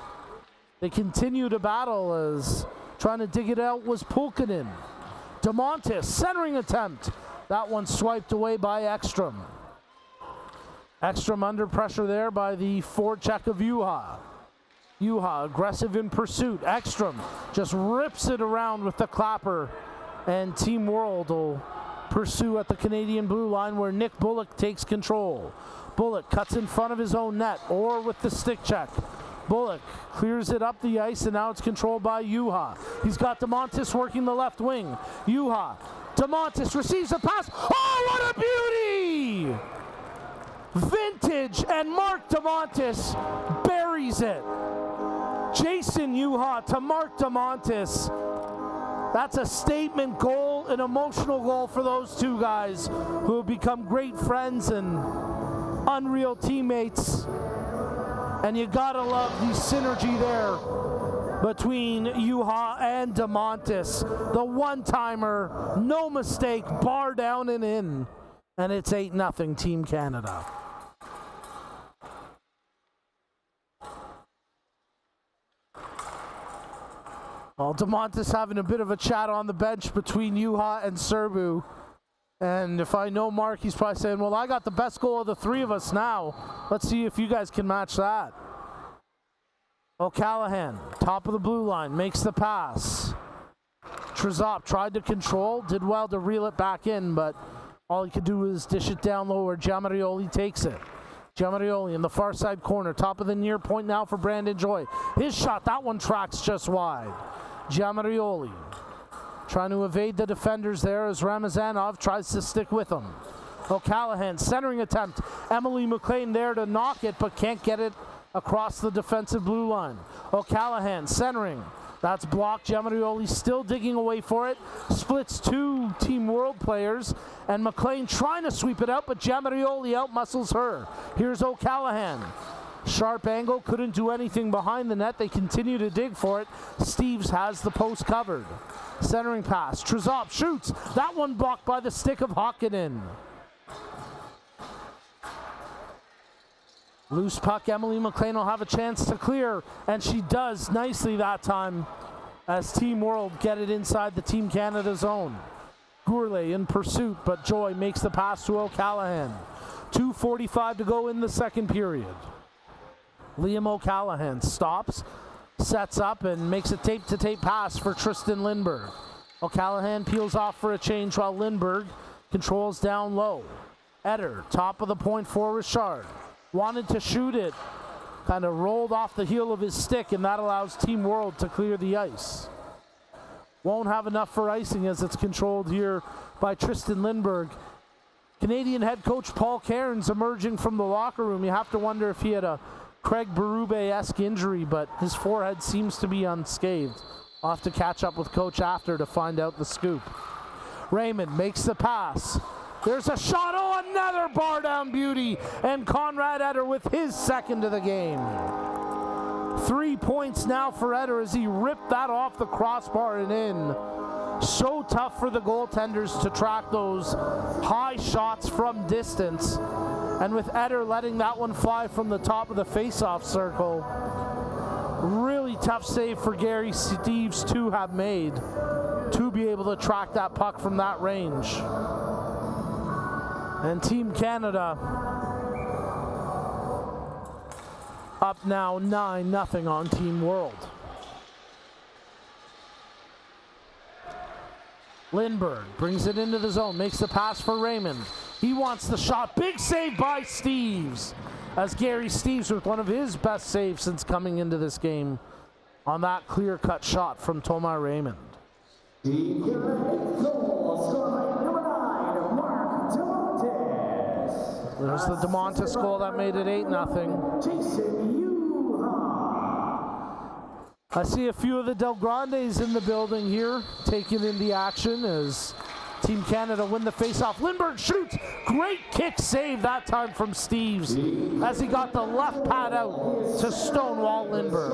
They continue to battle as trying to dig it out was Pulkkinen. DeMontis, centering attempt. That one swiped away by Ekstrom. Ekstrom under pressure there by the forecheck of Juha. Juha aggressive in pursuit. Ekstrom just rips it around with the clapper. And Team World will pursue at the Canadian blue line where Nick Bullock takes control. Bullock cuts in front of his own net or with the stick check. Bullock clears it up the ice, and now it's controlled by Juha. He's got DeMontis working the left wing. Juha. DeMontis receives a pass. Oh, what a beauty! Vintage, and Mark DeMontis buries it. Jason Juha to Mark DeMontis. That's a statement goal, an emotional goal for those two guys who have become great friends and unreal teammates. And you gotta love the synergy there between Juha and DeMontis. The one-timer, no mistake, bar down and in. And it's 8-0 Team Canada. Well, DeMontis having a bit of a chat on the bench between Juha and Serbu. And if I know Mark, he's probably saying, well, I got the best goal of the three of us now. Let's see if you guys can match that. O'Callaghan, top of the blue line, makes the pass. Trzop tried to control, did well to reel it back in, but all he could do was dish it down low where Giamarioli takes it. Giamarioli in the far side corner, top of the near point now for Brandon Joy. His shot, that one tracks just wide. Giamarioli trying to evade the defenders there as Ramazanov tries to stick with him. O'Callaghan, centering attempt. Emily McLean there to knock it, but can't get it across the defensive blue line. O'Callaghan centering. That's blocked. Giamarioli still digging away for it. Splits two Team World players. And McLean trying to sweep it out, but Giamarioli outmuscles her. Here's O'Callaghan. Sharp angle, couldn't do anything behind the net. They continue to dig for it. Steves has the post covered. Centering pass. Trzop shoots. That one blocked by the stick of Hakkinen. Loose puck. Emily McLean will have a chance to clear, and she does nicely that time as Team World get it inside the Team Canada zone. Gourlay in pursuit, but Joy makes the pass to O'Callaghan. 2:45 to go in the second period. Liam O'Callaghan stops, sets up, and makes a tape-to-tape pass for Tristan Lindberg. O'Callaghan peels off for a change while Lindberg controls down low. Eder, top of the point for Richard. Wanted to shoot it, kind of rolled off the heel of his stick, and that allows Team World to clear the ice. Won't have enough for icing as it's controlled here by Tristan Lindberg. Canadian head coach Paul Cairns emerging from the locker room. You have to wonder if he had a Craig Berube-esque injury, but his forehead seems to be unscathed. I'll have to catch up with Coach after to find out the scoop. Raymond makes the pass. There's a shot. Oh, another bar down beauty. And Conrad Eder with his second of the game. 3 points now for Eder as he ripped that off the crossbar and in. So tough for the goaltenders to track those high shots from distance. And with Eder letting that one fly from the top of the face-off circle, really tough save for Gary Steeves to have made to be able to track that puck from that range. And Team Canada up now 9-0 on Team World. Lindbergh brings it into the zone, makes the pass for Raymond. He wants the shot. Big save by Steeves, as Gary Steeves with one of his best saves since coming into this game on that clear-cut shot from Thomas Raymond. Team Canada 8 goals, scored number 9, Mark DeMontis. There's the DeMontis goal that made it 8-0. Jason Yuha. I see a few of the Del Grandes in the building here, taking in the action as Team Canada win the faceoff. Lindbergh shoots. Great kick save that time from Steeves as he got the left pad out to stonewall Lindbergh.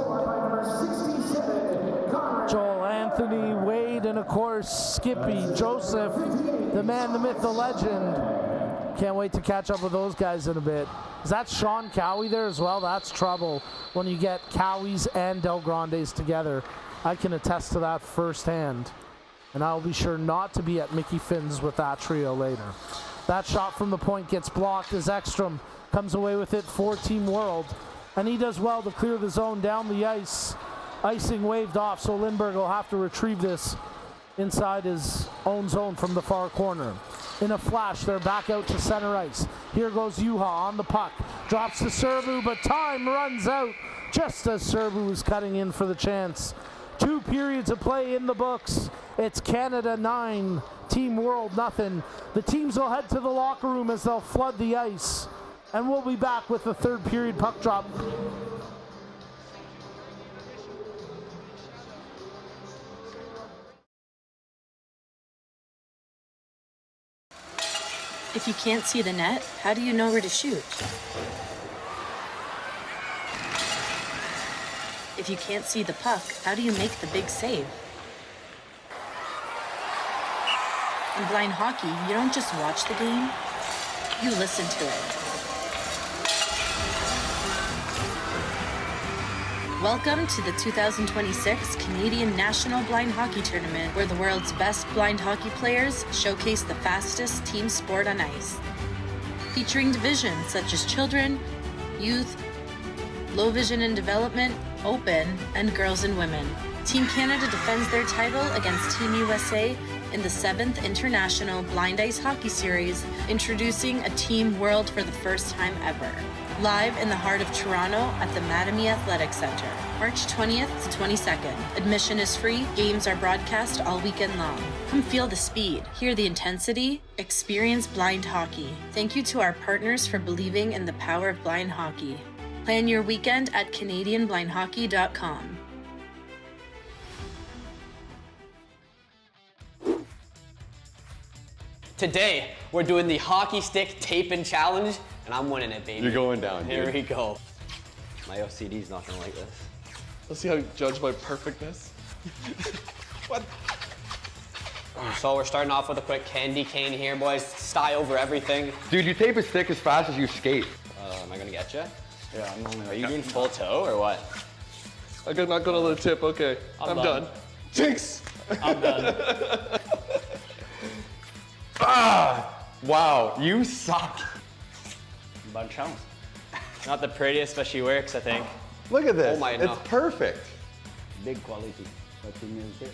Joel Anthony, Wade, and of course Skippy, Joseph, the man, the myth, the legend. Can't wait to catch up with those guys in a bit. Is that Sean Cowie there as well? That's trouble when you get Cowies and Del Grandes together. I can attest to that firsthand. And I'll be sure not to be at Mickey Finn's with that trio later. That shot from the point gets blocked as Ekstrom comes away with it for Team World. And he does well to clear the zone down the ice. Icing waved off, so Lindbergh will have to retrieve this inside his own zone from the far corner. In a flash, they're back out to center ice. Here goes Juha on the puck. Drops to Serbu, but time runs out just as Serbu is cutting in for the chance. 2 periods of play in the books. It's Canada 9, Team World nothing. The teams will head to the locker room as they'll flood the ice. And we'll be back with the third period puck drop. If you can't see the net, how do you know where to shoot? If you can't see the puck, how do you make the big save? In blind hockey, you don't just watch the game, you listen to it. Welcome to the 2026 Canadian National Blind Hockey Tournament, where the world's best blind hockey players showcase the fastest team sport on ice. Featuring divisions such as children, youth, low vision and development, open, and girls and women. Team Canada defends their title against Team USA in the 7th International Blind Ice Hockey Series, introducing a Team World for the first time ever. Live in the heart of Toronto at the Mattamy Athletic Centre, March 20th to 22nd. Admission is free, games are broadcast all weekend long. Come feel the speed, hear the intensity, experience blind hockey. Thank you to our partners for believing in the power of blind hockey. Plan your weekend at CanadianBlindHockey.com. Today, we're doing the hockey stick tape-in challenge, and I'm winning it, baby. You're going down, Here dude. we go. My OCD's not gonna like this. Let's see how you judge my perfectness. What? So we're starting off with a quick candy cane here, boys. Sty over everything. Dude, you tape a stick as fast as you skate. Am I gonna get you? Yeah, I'm only Are you doing full toe or what? I'm not going to the tip, okay. I'm done. Jinx! I'm done. Wow, you suck. Bunch chunks. Not the prettiest, but she works, I think. Look at this. Oh my, it's no. perfect. Big quality. What you mean this?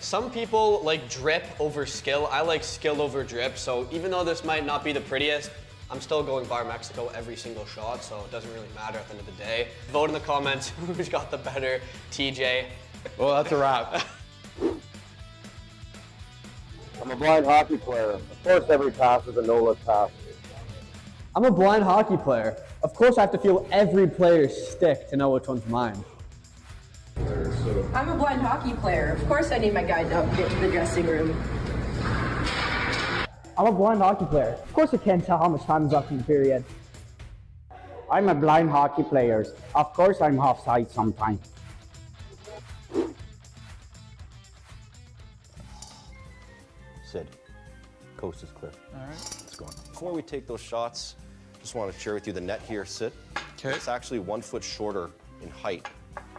Some people like drip over skill. I like skill over drip. So even though this might not be the prettiest, I'm still going Bar Mexico every single shot, so it doesn't really matter at the end of the day. Vote in the comments who's got the better TJ. Well, that's a wrap. I'm a blind hockey player. Of course every pass is a no-look pass. I'm a blind hockey player. Of course I have to feel every player's stick to know which one's mine. I'm a blind hockey player. Of course I need my guide dog to get to the dressing room. I'm a blind hockey player. Of course I can't tell how much time is left in the period. I'm a blind hockey player. Of course I'm offside sometimes. Sid, coast is clear. All right. Let's go on. Before we take those shots, just want to share with you the net here, Sid. Okay. It's actually 1 foot shorter in height.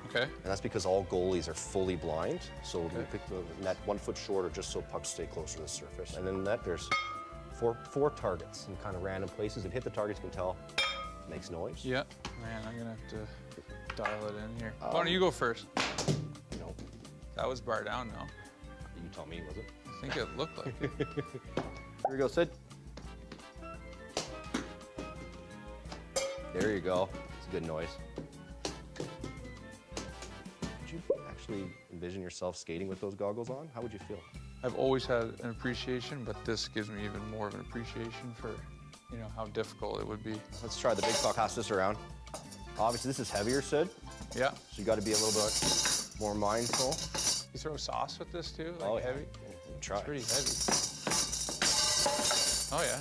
Okay. And that's because all goalies are fully blind. So we pick the net 1 foot shorter just so pucks stay closer to the surface. And in the net, there's four targets in kind of random places. If you hit the targets, you can tell it makes noise. Yeah. Man, I'm gonna have to dial it in here. Why don't you go first? No. That was bar down, no? You tell me, was it? I think it looked like it. Here we go, Sid. There you go. It's a good noise. Did you actually envision yourself skating with those goggles on? How would you feel? I've always had an appreciation, but this gives me even more of an appreciation for, you know, how difficult it would be. Let's try the big puck. Pass this around. Obviously, this is heavier, Sid. Yeah. So you got to be a little bit more mindful. You throw sauce with this too, like Oh, yeah. heavy? Try. It's pretty heavy. Oh yeah.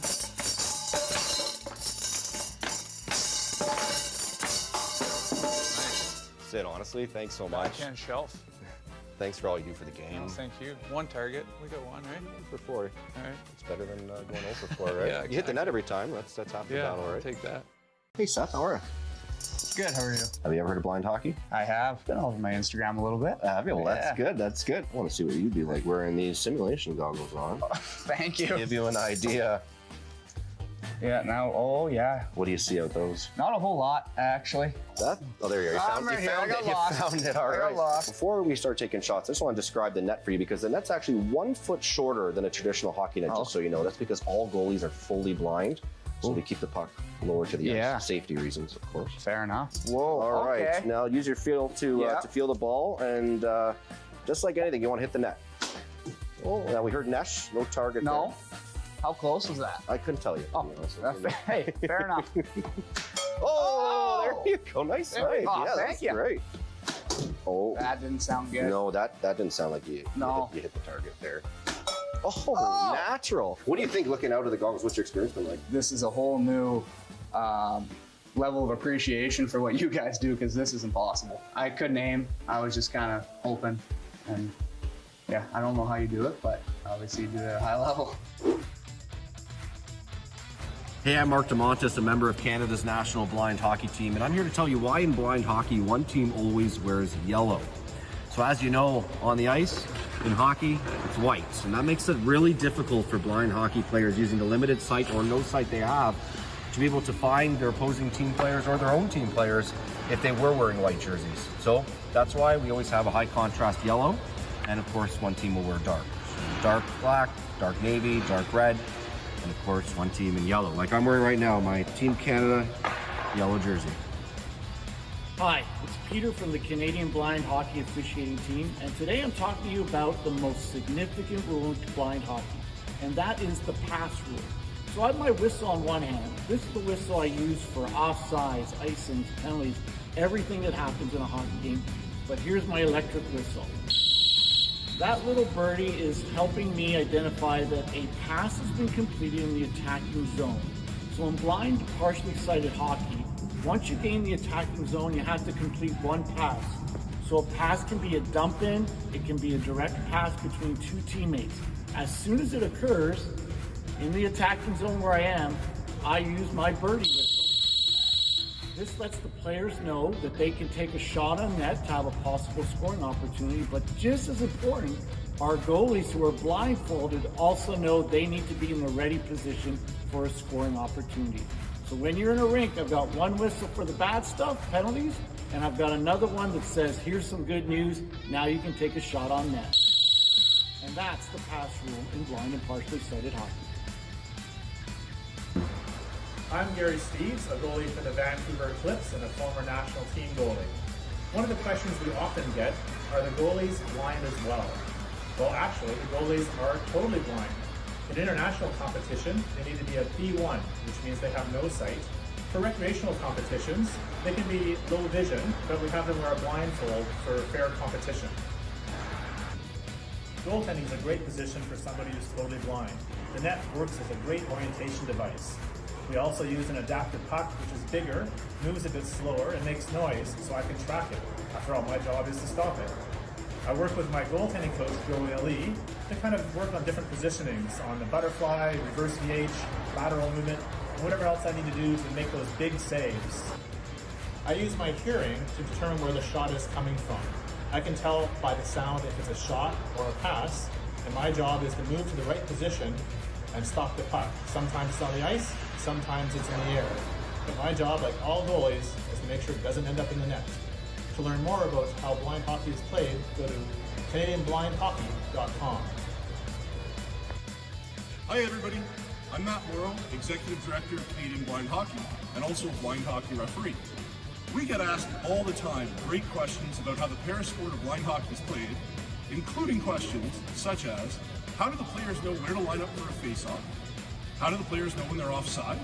Nice. Sid, honestly, thanks so much. Backhand shelf. Thanks for all you do for the game. Oh, thank you. One target. We got one, right? 1 for 4. All right. It's better than going 0 for 4, right? Yeah, You hit the net every time. That's half the Yeah, battle, I'll right? take that. Hey, Seth, how are you? Good, how are you? Have you ever heard of blind hockey? I have. Been over my Instagram a little bit. Have you? Well, Yeah. that's good. That's good. I want to see what you'd be like wearing these simulation goggles on. Thank you. Give you an idea. Yeah, now, oh yeah. What do you see out those? Not a whole lot, actually. That? Oh, there you are. You I'm found, right you here. found I got it. lost. You found it. All I got right. lost. Before we start taking shots, I just want to describe the net for you because the net's actually 1 foot shorter than a traditional hockey net, just so you know. That's because all goalies are fully blind. So we keep the puck lower to the Yeah. ice. Safety reasons, of course. Fair enough. Whoa. All right. Okay. Now use your feel to feel the ball, and just like anything, you want to hit the net. Oh. Now we heard Nesh, no target. No. How close was that? I couldn't tell you. Oh, that's, hey, fair enough. Oh, there you go. Nice There we save. go. Yeah, Thank that's you. great. Oh. That didn't sound good. No, that didn't sound like you hit the target there. Oh, natural. What do you think looking out of the goggles? What's your experience been like? This is a whole new level of appreciation for what you guys do because this is impossible. I couldn't aim. I was just kind of hoping. And yeah, I don't know how you do it, but obviously you do it at a high level. Hey, I'm Mark DeMontis, a member of Canada's national blind hockey team, and I'm here to tell you why in blind hockey one team always wears yellow. So as you know, on the ice, in hockey, it's white, and that makes it really difficult for blind hockey players using the limited sight or no sight they have to be able to find their opposing team players or their own team players if they were wearing white jerseys. So that's why we always have a high contrast yellow, and of course one team will wear dark. Dark black, dark navy, dark red, and of course one team in yellow. Like I'm wearing right now, my Team Canada yellow jersey. Hi, it's Peter from the Canadian Blind Hockey Officiating Team, and today I'm talking to you about the most significant rule in blind hockey, and that is the pass rule. So I have my whistle on one hand. This is the whistle I use for offsides, icings, penalties, everything that happens in a hockey game. But here's my electric whistle. That little birdie is helping me identify that a pass has been completed in the attacking zone. So in blind, partially sighted hockey, once you gain the attacking zone, you have to complete one pass. So a pass can be a dump in, it can be a direct pass between two teammates. As soon as it occurs, in the attacking zone where I am, I use my birdie whistle. This lets the players know that they can take a shot on net to have a possible scoring opportunity, but just as important, our goalies who are blindfolded also know they need to be in the ready position for a scoring opportunity. So when you're in a rink, I've got one whistle for the bad stuff, penalties, and I've got another one that says, here's some good news, now you can take a shot on net. And that's the pass rule in blind and partially sighted hockey. I'm Gary Steves, a goalie for the Vancouver Eclipse and a former national team goalie. One of the questions we often get, are the goalies blind as well? Well, actually, the goalies are totally blind. In international competition, they need to be a B1, which means they have no sight, For recreational competitions, they can be low vision, but we have them wear a blindfold for fair competition. Goaltending is a great position for somebody who's totally blind. The net works as a great orientation device. We also use an adaptive puck, which is bigger, moves a bit slower, and makes noise, so I can track it. After all, my job is to stop it. I work with my goaltending coach, Joey Ali, to kind of work on different positionings on the butterfly, reverse VH, lateral movement, and whatever else I need to do to make those big saves. I use my hearing to determine where the shot is coming from. I can tell by the sound if it's a shot or a pass, and my job is to move to the right position and stop the puck. Sometimes it's on the ice, sometimes it's in the air. But my job, like all goalies, is to make sure it doesn't end up in the net. To learn more about how blind hockey is played, go to CanadianBlindHockey.com. Hi everybody, I'm Matt Morrow, Executive Director of Canadian Blind Hockey and also blind hockey referee. We get asked all the time great questions about how the parasport of blind hockey is played, including questions such as, how do the players know where to line up for a face-off? How do the players know when they're offside?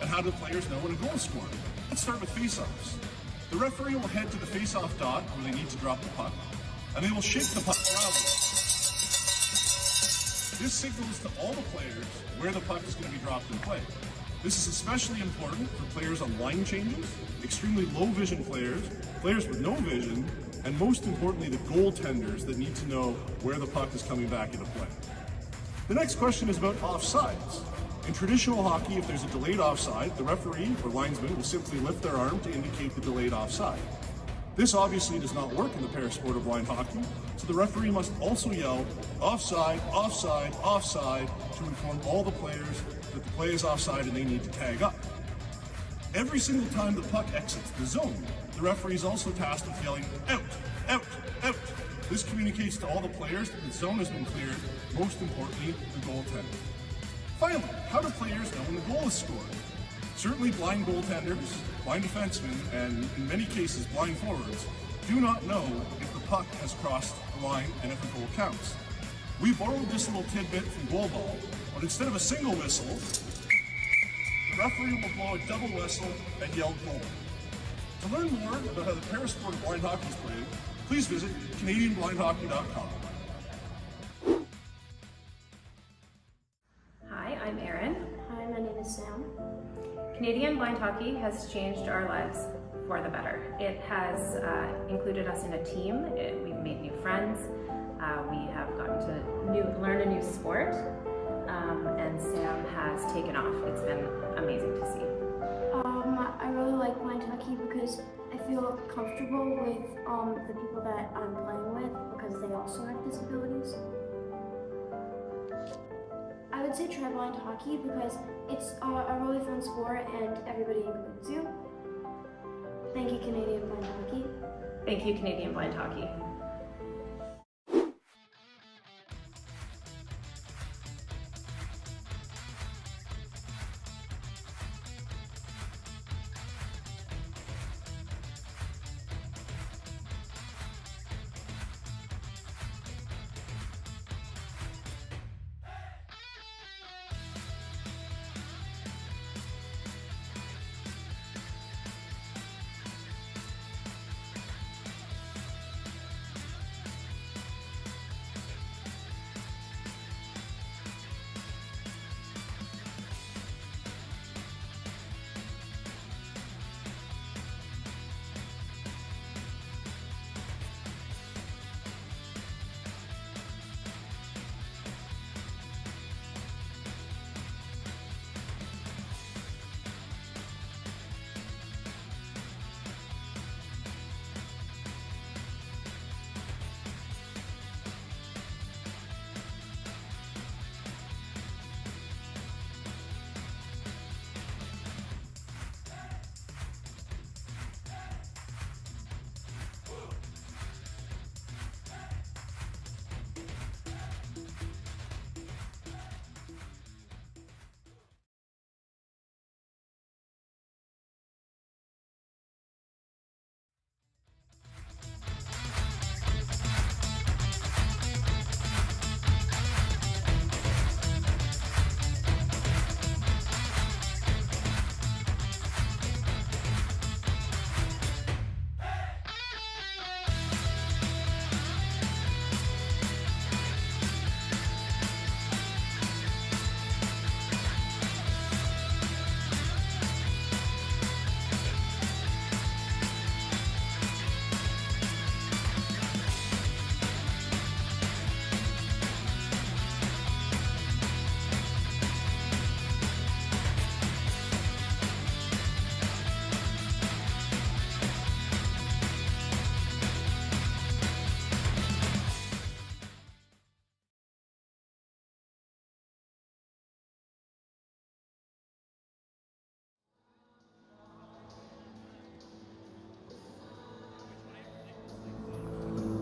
And how do the players know when a goal is scored? Let's start with face-offs. The referee will head to the face-off dot where they need to drop the puck, and they will shake the puck loudly. This signals to all the players where the puck is going to be dropped in play. This is especially important for players on line changes, extremely low vision players, players with no vision, and most importantly the goaltenders that need to know where the puck is coming back into play. The next question is about offsides. In traditional hockey, if there's a delayed offside, the referee or linesman will simply lift their arm to indicate the delayed offside. This obviously does not work in the parasport of blind hockey, so the referee must also yell, offside, offside, offside, to inform all the players that the play is offside and they need to tag up. Every single time the puck exits the zone, the referee is also tasked with yelling, out, out, out. This communicates to all the players that the zone has been cleared, most importantly, the goaltender. Finally, how do players know when the goal is scored? Certainly blind goaltenders, blind defensemen, and in many cases blind forwards, do not know if the puck has crossed the line and if a goal counts. We borrowed this little tidbit from goalball, but instead of a single whistle, the referee will blow a double whistle and yell goal. To learn more about how the parasport of blind hockey is played, please visit CanadianBlindHockey.com. Hi, I'm Erin. Hi, my name is Sam. Canadian Blind Hockey has changed our lives for the better. It has included us in a team. We've made new friends. We have gotten to learn a new sport, and Sam has taken off. It's been amazing to see. I really like blind hockey because I feel comfortable with the people that I'm playing with because they also have disabilities. I would say try blind hockey because it's a really fun sport and everybody includes you. Thank you, Canadian Blind Hockey. Thank you, Canadian Blind Hockey.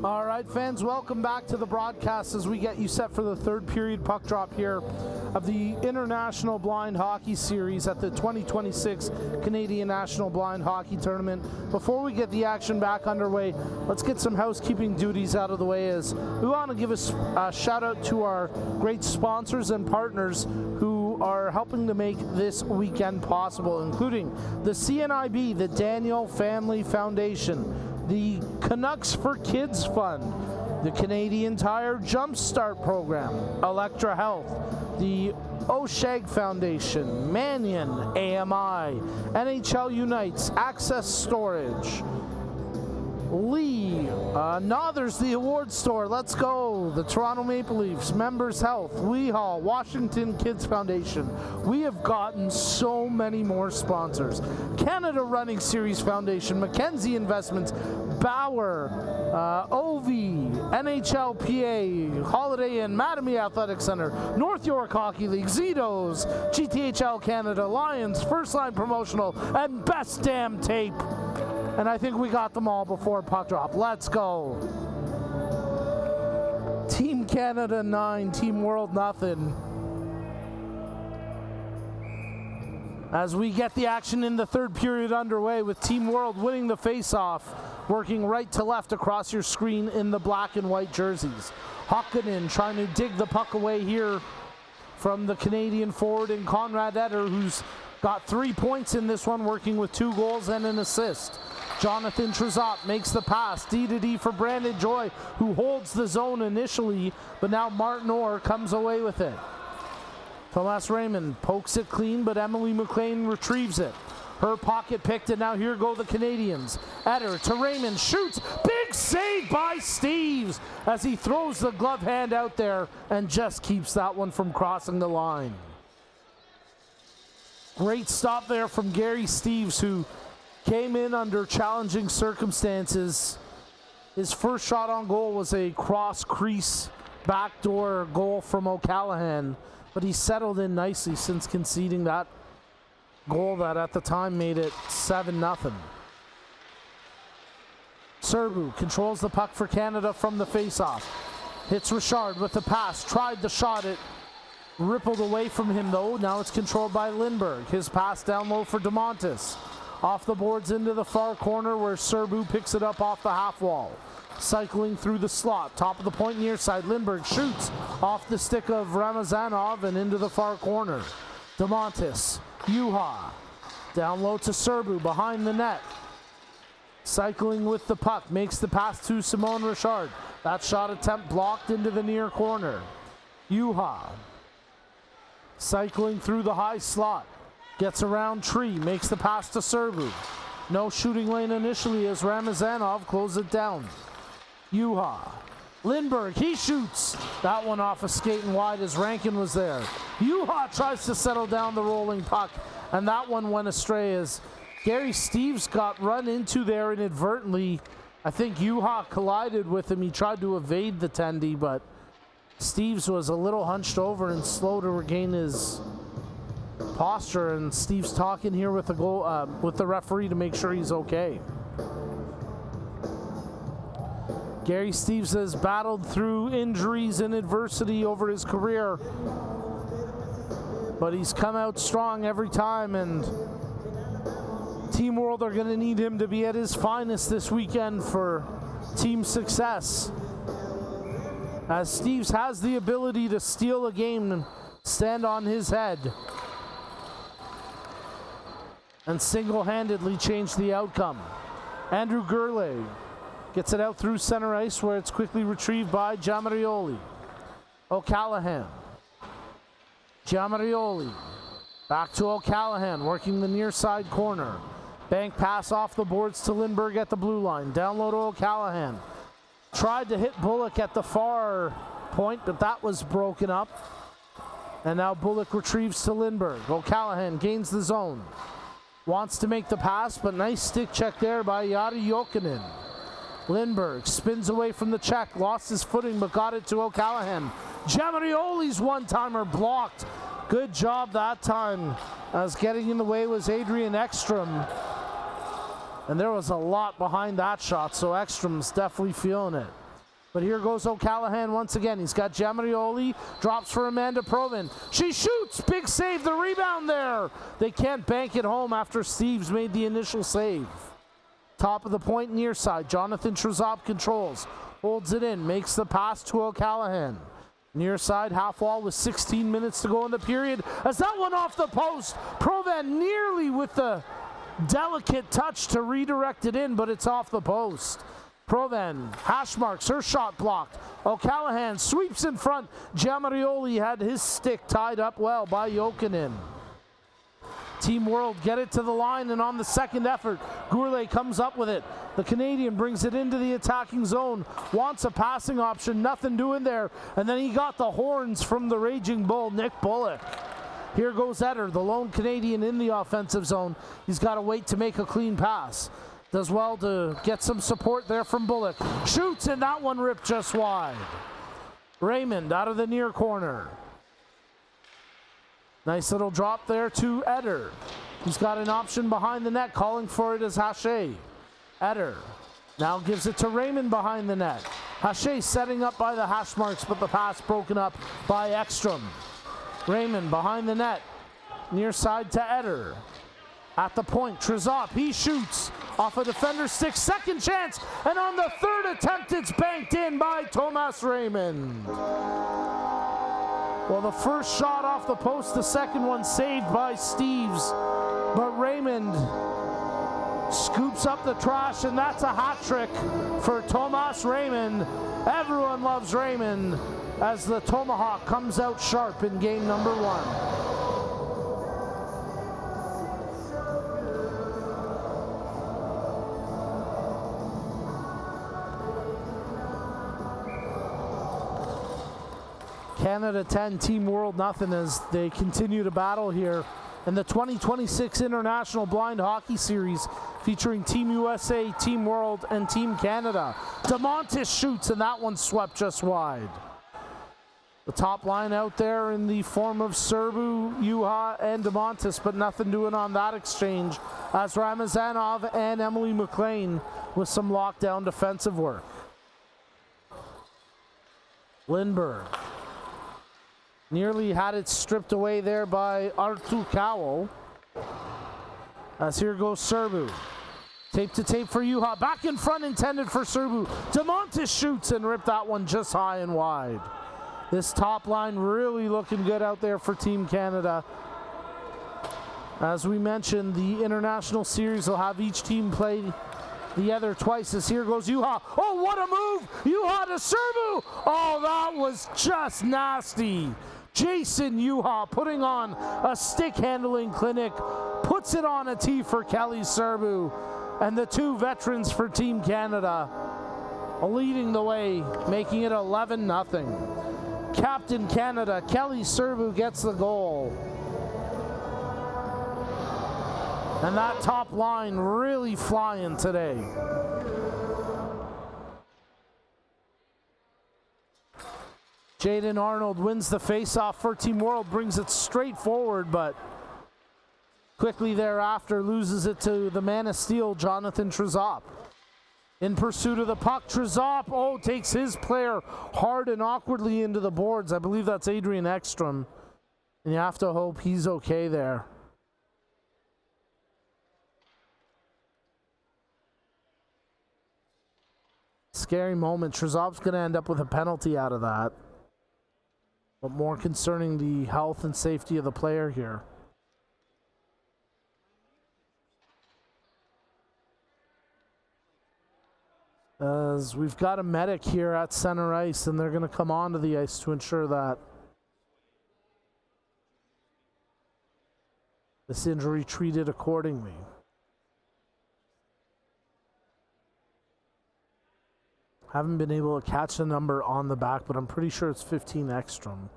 All right, fans, welcome back to the broadcast as we get you set for the third period puck drop here of the International Blind Hockey Series at the 2026 Canadian National Blind Hockey Tournament. Before we get the action back underway, let's get some housekeeping duties out of the way as we want to give a shout out to our great sponsors and partners who are helping to make this weekend possible, including the CNIB, the Daniel Family Foundation, the Canucks for Kids Fund, the Canadian Tire Jumpstart Program, Electra Health, the Oshag Foundation, Mannion, AMI, NHL Unites, Access Storage, Lee, Nothers, the Award Store, Let's Go, the Toronto Maple Leafs, Members Health, Weehall, Washington Kids Foundation. We have gotten so many more sponsors. Canada Running Series Foundation, Mackenzie Investments, Bauer, OV, NHLPA, Holiday Inn, Mattamy Athletic Center, North York Hockey League, Zitos, GTHL Canada, Lions, First Line Promotional, and Best Damn Tape. And I think we got them all before puck drop. Let's go. Team Canada 9, Team World nothing. As we get the action in the third period underway with Team World winning the face-off, working right to left across your screen in the black and white jerseys. Hokkanen trying to dig the puck away here from the Canadian forward in Conrad Eder, who's got 3 points in this one, working with 2 goals and an assist. Jonathan Trezot makes the pass, D-to-D for Brandon Joy, who holds the zone initially, but now Martin Orr comes away with it. Thomas Raymond pokes it clean, but Emily McLean retrieves it. Her pocket picked, and now here go the Canadians. Eder to Raymond, shoots, big save by Steves as he throws the glove hand out there and just keeps that one from crossing the line. Great stop there from Gary Steves, who came in under challenging circumstances. His first shot on goal was a cross-crease backdoor goal from O'Callaghan, but he settled in nicely since conceding that goal that at the time made it 7-0. Serbu controls the puck for Canada from the faceoff. Hits Richard with the pass, tried the shot, it rippled away from him though. Now it's controlled by Lindbergh. His pass down low for DeMontis. Off the boards into the far corner where Serbu picks it up off the half wall. Cycling through the slot, top of the point near side. Lindbergh shoots off the stick of Ramazanov and into the far corner. DeMontis, Juha, down low to Serbu behind the net. Cycling with the puck, makes the pass to Simone Richard. That shot attempt blocked into the near corner. Juha, cycling through the high slot. Gets around Tree, makes the pass to Serbu. No shooting lane initially as Ramazanov closes it down. Juha. Lindbergh, he shoots. That one off a skating wide as Rankin was there. Juha tries to settle down the rolling puck, and that one went astray as Gary Steves got run into there inadvertently. I think Juha collided with him. He tried to evade the tendy, but Steves was a little hunched over and slow to regain his posture, and Steve's talking here with the referee to make sure he's okay. Gary Steves has battled through injuries and adversity over his career, but he's come out strong every time, and Team World are going to need him to be at his finest this weekend for team success, as Steves has the ability to steal a game and stand on his head and single-handedly change the outcome. Andrew Gurley gets it out through center ice where it's quickly retrieved by Giamarioli. O'Callaghan. Giamarioli. Back to O'Callaghan, working the near side corner. Bank pass off the boards to Lindbergh at the blue line. Down low to O'Callaghan. Tried to hit Bullock at the far point, but that was broken up. And now Bullock retrieves to Lindbergh. O'Callaghan gains the zone. Wants to make the pass, but nice stick check there by Jari Jokinen. Lindbergh spins away from the check, lost his footing, but got it to O'Callaghan. Giamarioli's one-timer blocked. Good job that time, as getting in the way was Adrian Ekstrom. And there was a lot behind that shot, so Ekstrom's definitely feeling it. But here goes O'Callahan once again. He's got Giamarioli, drops for Amanda Provin. She shoots, big save, the rebound there. They can't bank it home after Steves made the initial save. Top of the point, near side. Jonathan Trezop controls, holds it in, makes the pass to O'Callahan. Near side, half wall with 16 minutes to go in the period. As that one off the post, Provan nearly with the delicate touch to redirect it in, but it's off the post. Provan, hash marks, her shot blocked. O'Callahan sweeps in front. Giamarioli had his stick tied up well by Jokinen. Team World get it to the line, and on the second effort, Gourlay comes up with it. The Canadian brings it into the attacking zone, wants a passing option, nothing doing there, and then he got the horns from the Raging Bull, Nick Bullock. Here goes Eder, the lone Canadian in the offensive zone. He's got to wait to make a clean pass. Does well to get some support there from Bullock. Shoots, and that one ripped just wide. Raymond out of the near corner. Nice little drop there to Eder. He's got an option behind the net. Calling for it is Hache. Eder now gives it to Raymond behind the net. Hache setting up by the hash marks, but the pass broken up by Ekstrom. Raymond behind the net. Near side to Eder. At the point, Trezop, he shoots off a defender's stick, second chance, and on the third attempt, it's banked in by Thomas Raymond. Well, the first shot off the post, the second one saved by Steves, but Raymond scoops up the trash, and that's a hat trick for Thomas Raymond. Everyone loves Raymond as the Tomahawk comes out sharp in game number 1. Canada 10, Team World nothing as they continue to battle here in the 2026 International Blind Hockey Series featuring Team USA, Team World, and Team Canada. DeMontis shoots, and that one swept just wide. The top line out there in the form of Serbu, Juha, and DeMontis, but nothing doing on that exchange as Ramazanov and Emily McLean with some lockdown defensive work. Lindbergh nearly had it stripped away there by Artu Cowell. As here goes Serbu. Tape to tape for Juha. Back in front intended for Serbu. DeMontis shoots and ripped that one just high and wide. This top line really looking good out there for Team Canada. As we mentioned, the international series will have each team play the other twice. As here goes Juha. Oh, what a move! Juha to Serbu! Oh, that was just nasty. Jason Juha putting on a stick handling clinic, puts it on a tee for Kelly Serbu, and the two veterans for Team Canada leading the way, making it 11-0. Captain Canada, Kelly Serbu gets the goal. And that top line really flying today. Jaden Arnold wins the faceoff for Team World, brings it straight forward, but quickly thereafter loses it to the man of steel, Jonathan Trezop. In pursuit of the puck, Trezop, takes his player hard and awkwardly into the boards. I believe that's Adrian Ekstrom, and you have to hope he's okay there. Scary moment. Trezop's going to end up with a penalty out of that. But more concerning the health and safety of the player here. As we've got a medic here at center ice, and they're going to come onto the ice to ensure that this injury treated accordingly. Haven't been able to catch the number on the back, but I'm pretty sure it's 15 Ekstrom.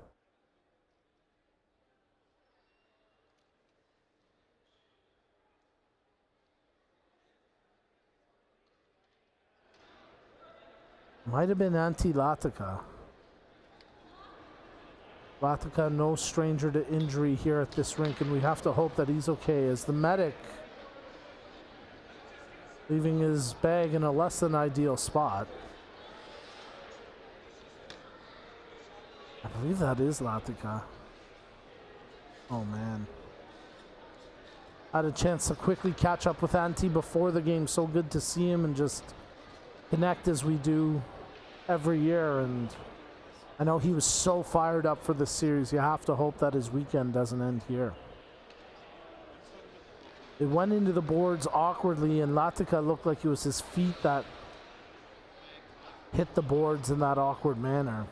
Might have been Antti Latika. Latika, no stranger to injury here at this rink, and we have to hope that he's okay as the medic leaving his bag in a less than ideal spot. I believe that is Latika. Oh, man. I had a chance to quickly catch up with Antti before the game. So good to see him and just connect as we do every year. And I know he was so fired up for this series. You have to hope that his weekend doesn't end here. It went into the boards awkwardly, and Latika looked like it was his feet that hit the boards in that awkward manner.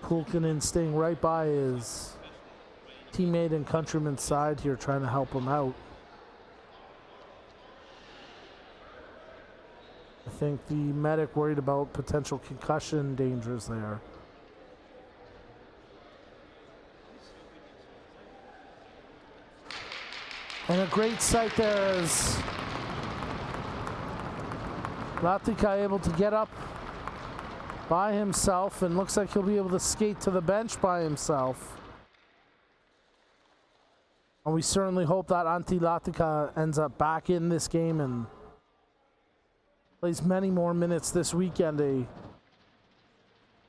Pulkkinen staying right by his teammate and countryman's side here, trying to help him out. I think the medic worried about potential concussion dangers there. And a great sight there as Latika able to get up by himself, and looks like he'll be able to skate to the bench by himself. And we certainly hope that Antti Latika ends up back in this game and plays many more minutes this weekend. A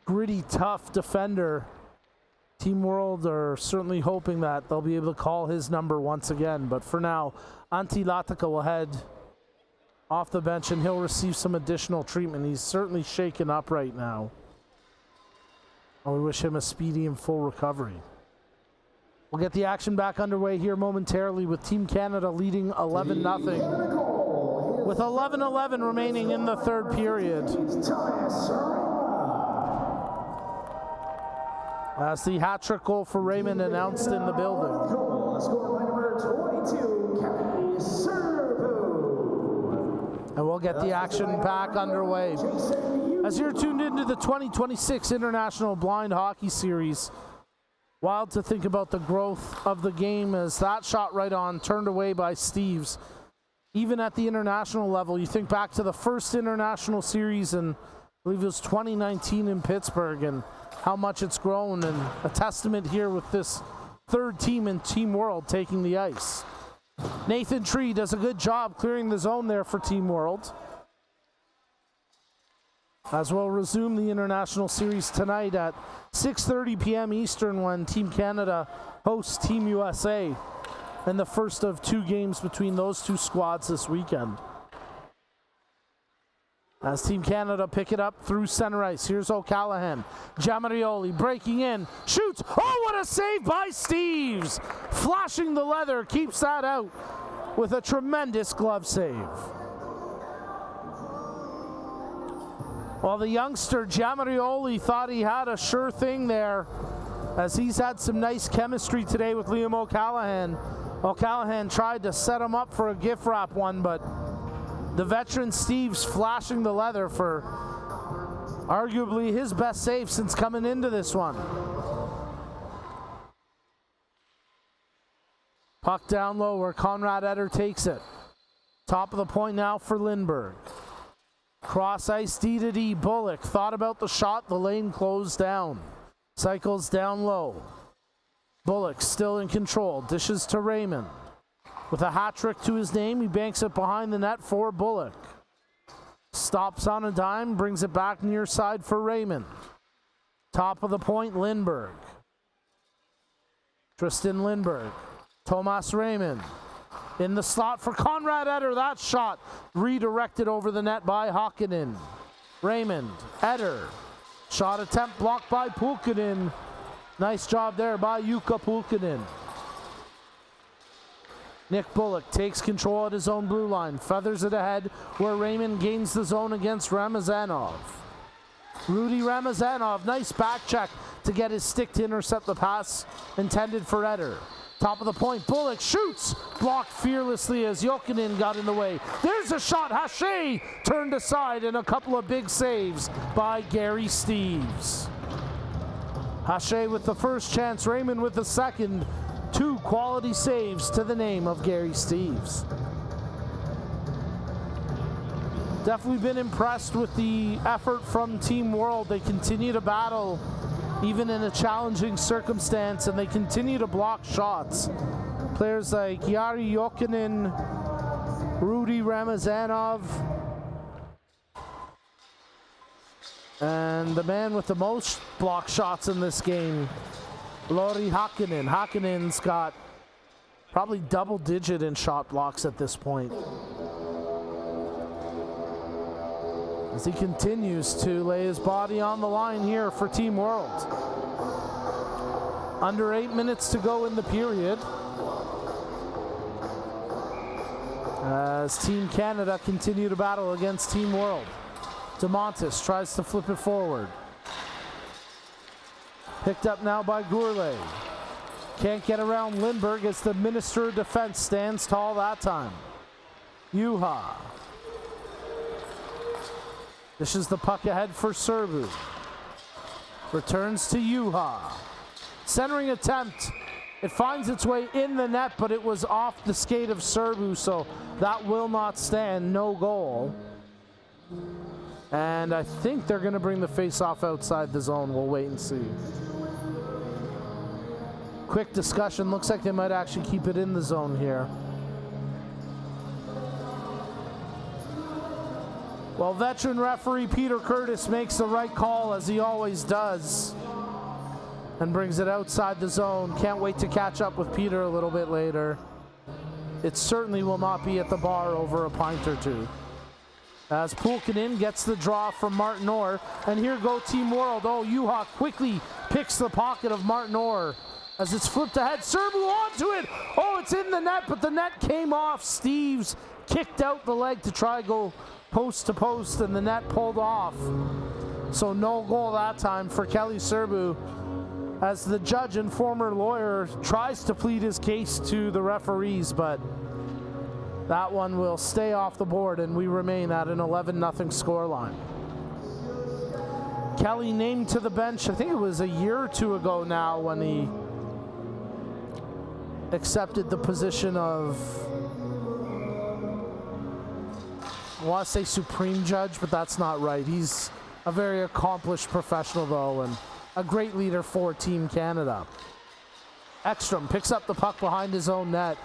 gritty, tough defender. Team World are certainly hoping that they'll be able to call his number once again. But for now, Antti Latika will head off the bench and he'll receive some additional treatment. He's certainly shaken up right now. And we wish him a speedy and full recovery. We'll get the action back underway here momentarily with Team Canada leading 11-0 with 11:11 remaining in the third period. As the hat-trick goal for Raymond announced in the building. And we'll get the action back underway. As you're tuned into the 2026 International Blind Hockey Series, wild to think about the growth of the game as that shot right on, turned away by Steves. Even at the international level, you think back to the first international series, and I believe it was 2019 in Pittsburgh, and how much it's grown, and a testament here with this third team in Team World taking the ice. Nathan Tree does a good job clearing the zone there for Team World. As we'll resume the international series tonight at 6:30 p.m. Eastern when Team Canada hosts Team USA in the first of two games between those two squads this weekend. As Team Canada pick it up through center ice. Here's O'Callaghan. Giamarioli breaking in. Shoots. Oh, what a save by Steves. Flashing the leather. Keeps that out with a tremendous glove save. Well, the youngster Giamarioli thought he had a sure thing there, as he's had some nice chemistry today with Liam O'Callaghan. O'Callaghan tried to set him up for a gift wrap one, but the veteran Steves flashing the leather for arguably his best save since coming into this one. Puck down low where Conrad Eder takes it. Top of the point now for Lindbergh. Cross ice D to D. Bullock thought about the shot. The lane closed down. Cycles down low. Bullock still in control. Dishes to Raymond. With a hat trick to his name, he banks it behind the net for Bullock. Stops on a dime, brings it back near side for Raymond. Top of the point, Lindbergh. Tristan Lindbergh. Thomas Raymond. In the slot for Conrad Eder. That shot redirected over the net by Hakkinen. Raymond. Eder. Shot attempt blocked by Pulkkinen. Nice job there by Jukka Pulkkinen. Nick Bullock takes control at his own blue line. Feathers it ahead where Raymond gains the zone against Ramazanov. Rudy Ramazanov, nice back check to get his stick to intercept the pass intended for Eder. Top of the point, Bullock shoots. Blocked fearlessly as Jokinen got in the way. There's a shot. Haché turned aside, and a couple of big saves by Gary Steves. Haché with the first chance, Raymond with the second. Two quality saves to the name of Gary Steves. Definitely been impressed with the effort from Team World. They continue to battle even in a challenging circumstance, and they continue to block shots. Players like Yari Jokinen, Rudy Ramazanov, and the man with the most block shots in this game, Lauri Hakkinen. Hakkinen's got probably double-digit in shot blocks at this point, as he continues to lay his body on the line here for Team World. Under 8 minutes to go in the period, as Team Canada continue to battle against Team World. DeMontis tries to flip it forward. Picked up now by Gourlay. Can't get around Lindbergh as the Minister of Defense stands tall that time. Juha. This is the puck ahead for Serbu. Returns to Juha. Centering attempt. It finds its way in the net, but it was off the skate of Serbu, so that will not stand. No goal. And I think they're going to bring the face-off outside the zone. We'll wait and see. Quick discussion. Looks like they might actually keep it in the zone here. Well, veteran referee Peter Curtis makes the right call, as he always does, and brings it outside the zone. Can't wait to catch up with Peter a little bit later. It certainly will not be at the bar over a pint or two. As Pulkkinen gets the draw from Martin Orr, and here go Team World. Oh, Juha quickly picks the pocket of Martin Orr as it's flipped ahead. Serbu onto it. Oh, it's in the net, but the net came off. Steves kicked out the leg to try go post to post, and the net pulled off. So no goal that time for Kelly Serbu, as the judge and former lawyer tries to plead his case to the referees, but that one will stay off the board, and we remain at an 11-0 scoreline. Kelly named to the bench, I think it was a year or two ago now, when he accepted the position of, I want to say supreme judge, but that's not right. He's a very accomplished professional, though, and a great leader for Team Canada. Ekstrom picks up the puck behind his own net.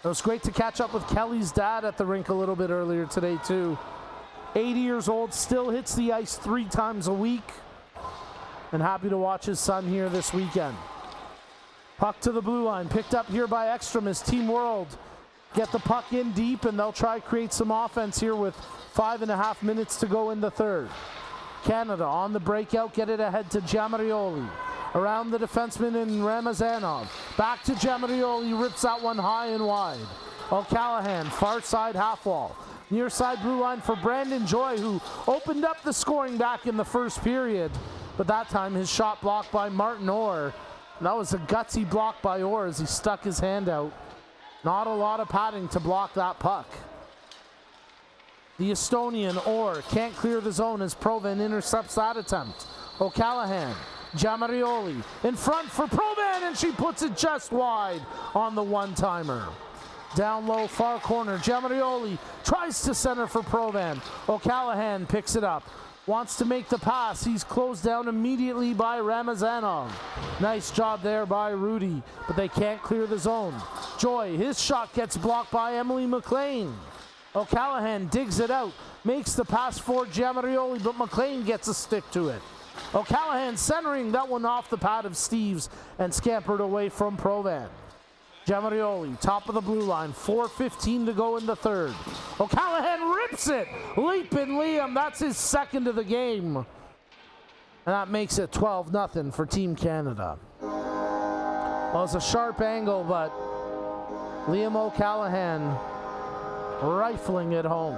It was great to catch up with Kelly's dad at the rink a little bit earlier today, too. 80 years old, still hits the ice 3 times a week, and happy to watch his son here this weekend. Puck to the blue line, picked up here by Ekstrom as Team World get the puck in deep, and they'll try to create some offense here with 5.5 minutes to go in the third. Canada on the breakout, get it ahead to Giamarioli. Around the defenseman in Ramazanov. Back to Giamarioli, rips that one high and wide. O'Callaghan, far side half wall. Near side blue line for Brandon Joy, who opened up the scoring back in the first period, but that time his shot blocked by Martin Orr. And that was a gutsy block by Orr as he stuck his hand out. Not a lot of padding to block that puck. The Estonian Orr can't clear the zone as Provan intercepts that attempt. O'Callaghan, Giamarioli in front for Provan, and she puts it just wide on the one-timer. Down low, far corner, Giamarioli tries to center for Provan. O'Callaghan picks it up. Wants to make the pass. He's closed down immediately by Ramazanov. Nice job there by Rudy, but they can't clear the zone. Joy, his shot gets blocked by Emily McLean. O'Callaghan digs it out, makes the pass for Giamarioli, but McLean gets a stick to it. O'Callaghan centering that one off the pad of Steves and scampered away from Provan. Giamarioli, top of the blue line, 4:15 to go in the third. O'Callaghan rips it! Leapin' Liam, that's his second of the game. And that makes it 12-0 for Team Canada. Well, it's a sharp angle, but Liam O'Callaghan rifling it home.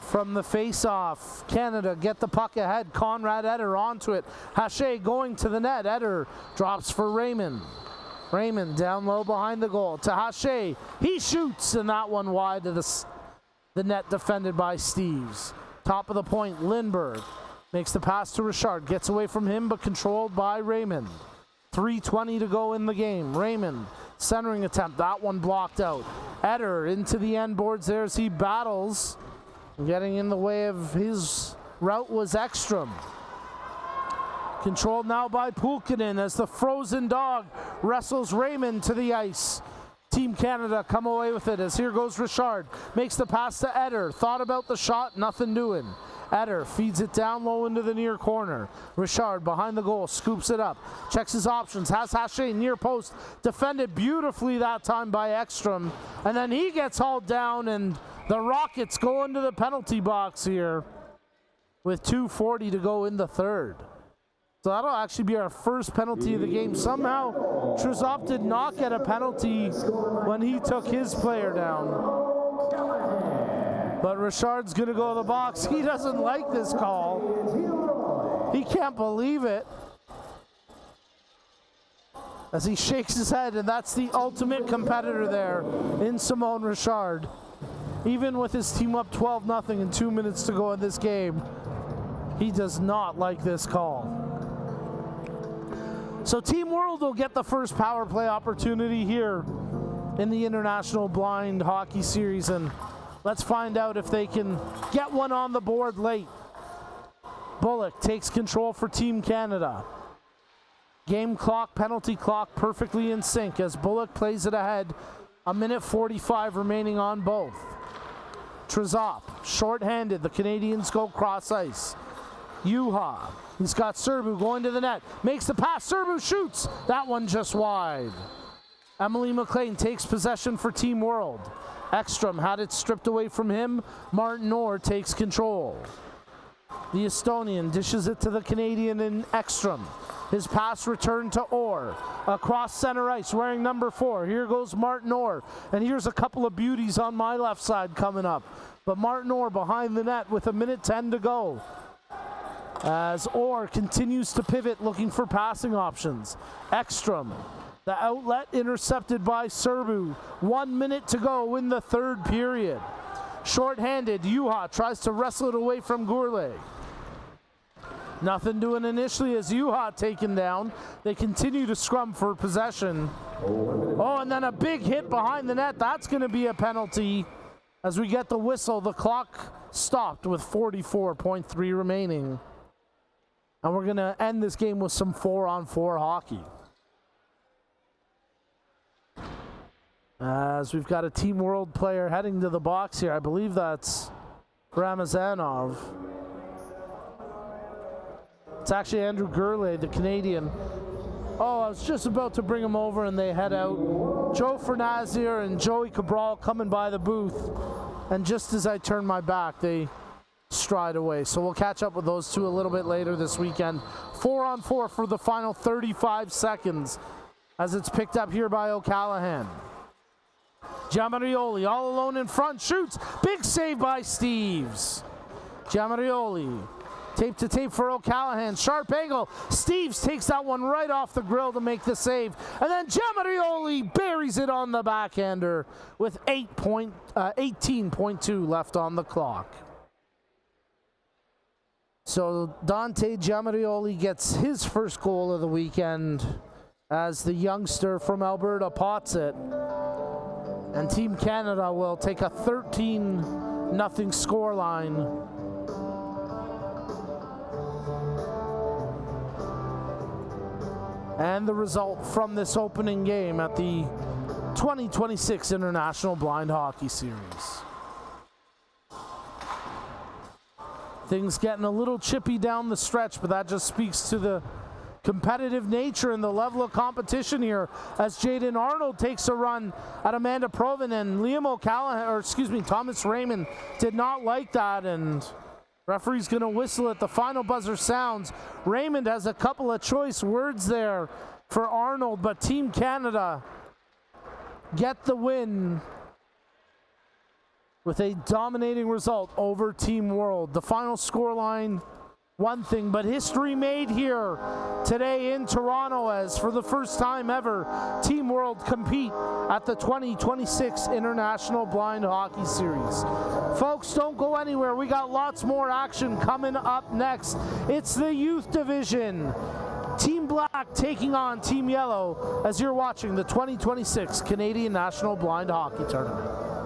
From the face-off, Canada get the puck ahead. Conrad Eder onto it. Hache going to the net. Eder drops for Raymond. Raymond down low behind the goal to Hache. He shoots, and that one wide of the the net defended by Steves. Top of the point, Lindbergh makes the pass to Richard. Gets away from him, but controlled by Raymond. 3:20 to go in the game. Raymond, centering attempt. That one blocked out. Eder into the end boards there as he battles. Getting in the way of his route was Ekstrom. Controlled now by Pulkkinen as the frozen dog wrestles Raymond to the ice. Team Canada come away with it as here goes Richard. Makes the pass to Eder. Thought about the shot, nothing doing. Eder feeds it down low into the near corner. Richard behind the goal, scoops it up. Checks his options, has Haché near post. Defended beautifully that time by Ekstrom. And then he gets hauled down and the Rockets go into the penalty box here with 2:40 to go in the third. So that'll actually be our first penalty of the game. Somehow, Trezov did not get a penalty when he took his player down. But Richard's going to go to the box. He doesn't like this call. He can't believe it. As he shakes his head, and that's the ultimate competitor there in Simon Richard. Even with his team up 12-0 and 2 minutes to go in this game, he does not like this call. So Team World will get the first power play opportunity here in the International Blind Hockey Series, and let's find out if they can get one on the board late. Bullock takes control for Team Canada. Game clock, penalty clock perfectly in sync as Bullock plays it ahead. 1:45 remaining on both. Trezov, short-handed. The Canadians go cross ice. Juha, he's got Serbu going to the net. Makes the pass, Serbu shoots. That one just wide. Emily McLean takes possession for Team World. Ekstrom had it stripped away from him. Martin Orr takes control. The Estonian dishes it to the Canadian in Ekstrom. His pass returned to Orr. Across center ice, wearing number 4. Here goes Martin Orr. And here's a couple of beauties on my left side coming up. But Martin Orr behind the net with 1:10 to go. As Orr continues to pivot, looking for passing options. Ekstrom, the outlet intercepted by Serbu. 1 minute to go in the third period. Short-handed, Juha tries to wrestle it away from Gourlay. Nothing doing initially as Juha taken down. They continue to scrum for possession. Oh, and then a big hit behind the net. That's going to be a penalty. As we get the whistle, the clock stopped with 44.3 remaining. And we're going to end this game with some 4-on-4 hockey. As we've got a Team World player heading to the box here. I believe that's Ramazanov. It's actually Andrew Gourlay, the Canadian. Oh, I was just about to bring him over and they head out. Joe Fernazier and Joey Cabral coming by the booth. And just as I turn my back, they stride away. So we'll catch up with those two a little bit later this weekend. 4-on-4 for the final 35 seconds as it's picked up here by O'Callaghan. Giamarioli all alone in front, shoots. Big save by Steves. Giamarioli, tape to tape for O'Callaghan. Sharp angle. Steves takes that one right off the grill to make the save. And then Giamarioli buries it on the backhander with 18.2 left on the clock. So Dante Giamarioli gets his first goal of the weekend as the youngster from Alberta pots it. And Team Canada will take a 13-0 scoreline. And the result from this opening game at the 2026 International Blind Hockey Series. Things getting a little chippy down the stretch, but that just speaks to the competitive nature and the level of competition here as Jaden Arnold takes a run at Amanda Provin, and Liam O'Callaghan, Thomas Raymond did not like that, and referee's going to whistle it. The final buzzer sounds. Raymond has a couple of choice words there for Arnold, but Team Canada get the win with a dominating result over Team World. The final scoreline one thing, but history made here today in Toronto as for the first time ever, Team World compete at the 2026 International Blind Hockey Series. Folks, don't go anywhere. We got lots more action coming up next. It's the youth division. Team Black taking on Team Yellow as you're watching the 2026 Canadian National Blind Hockey Tournament.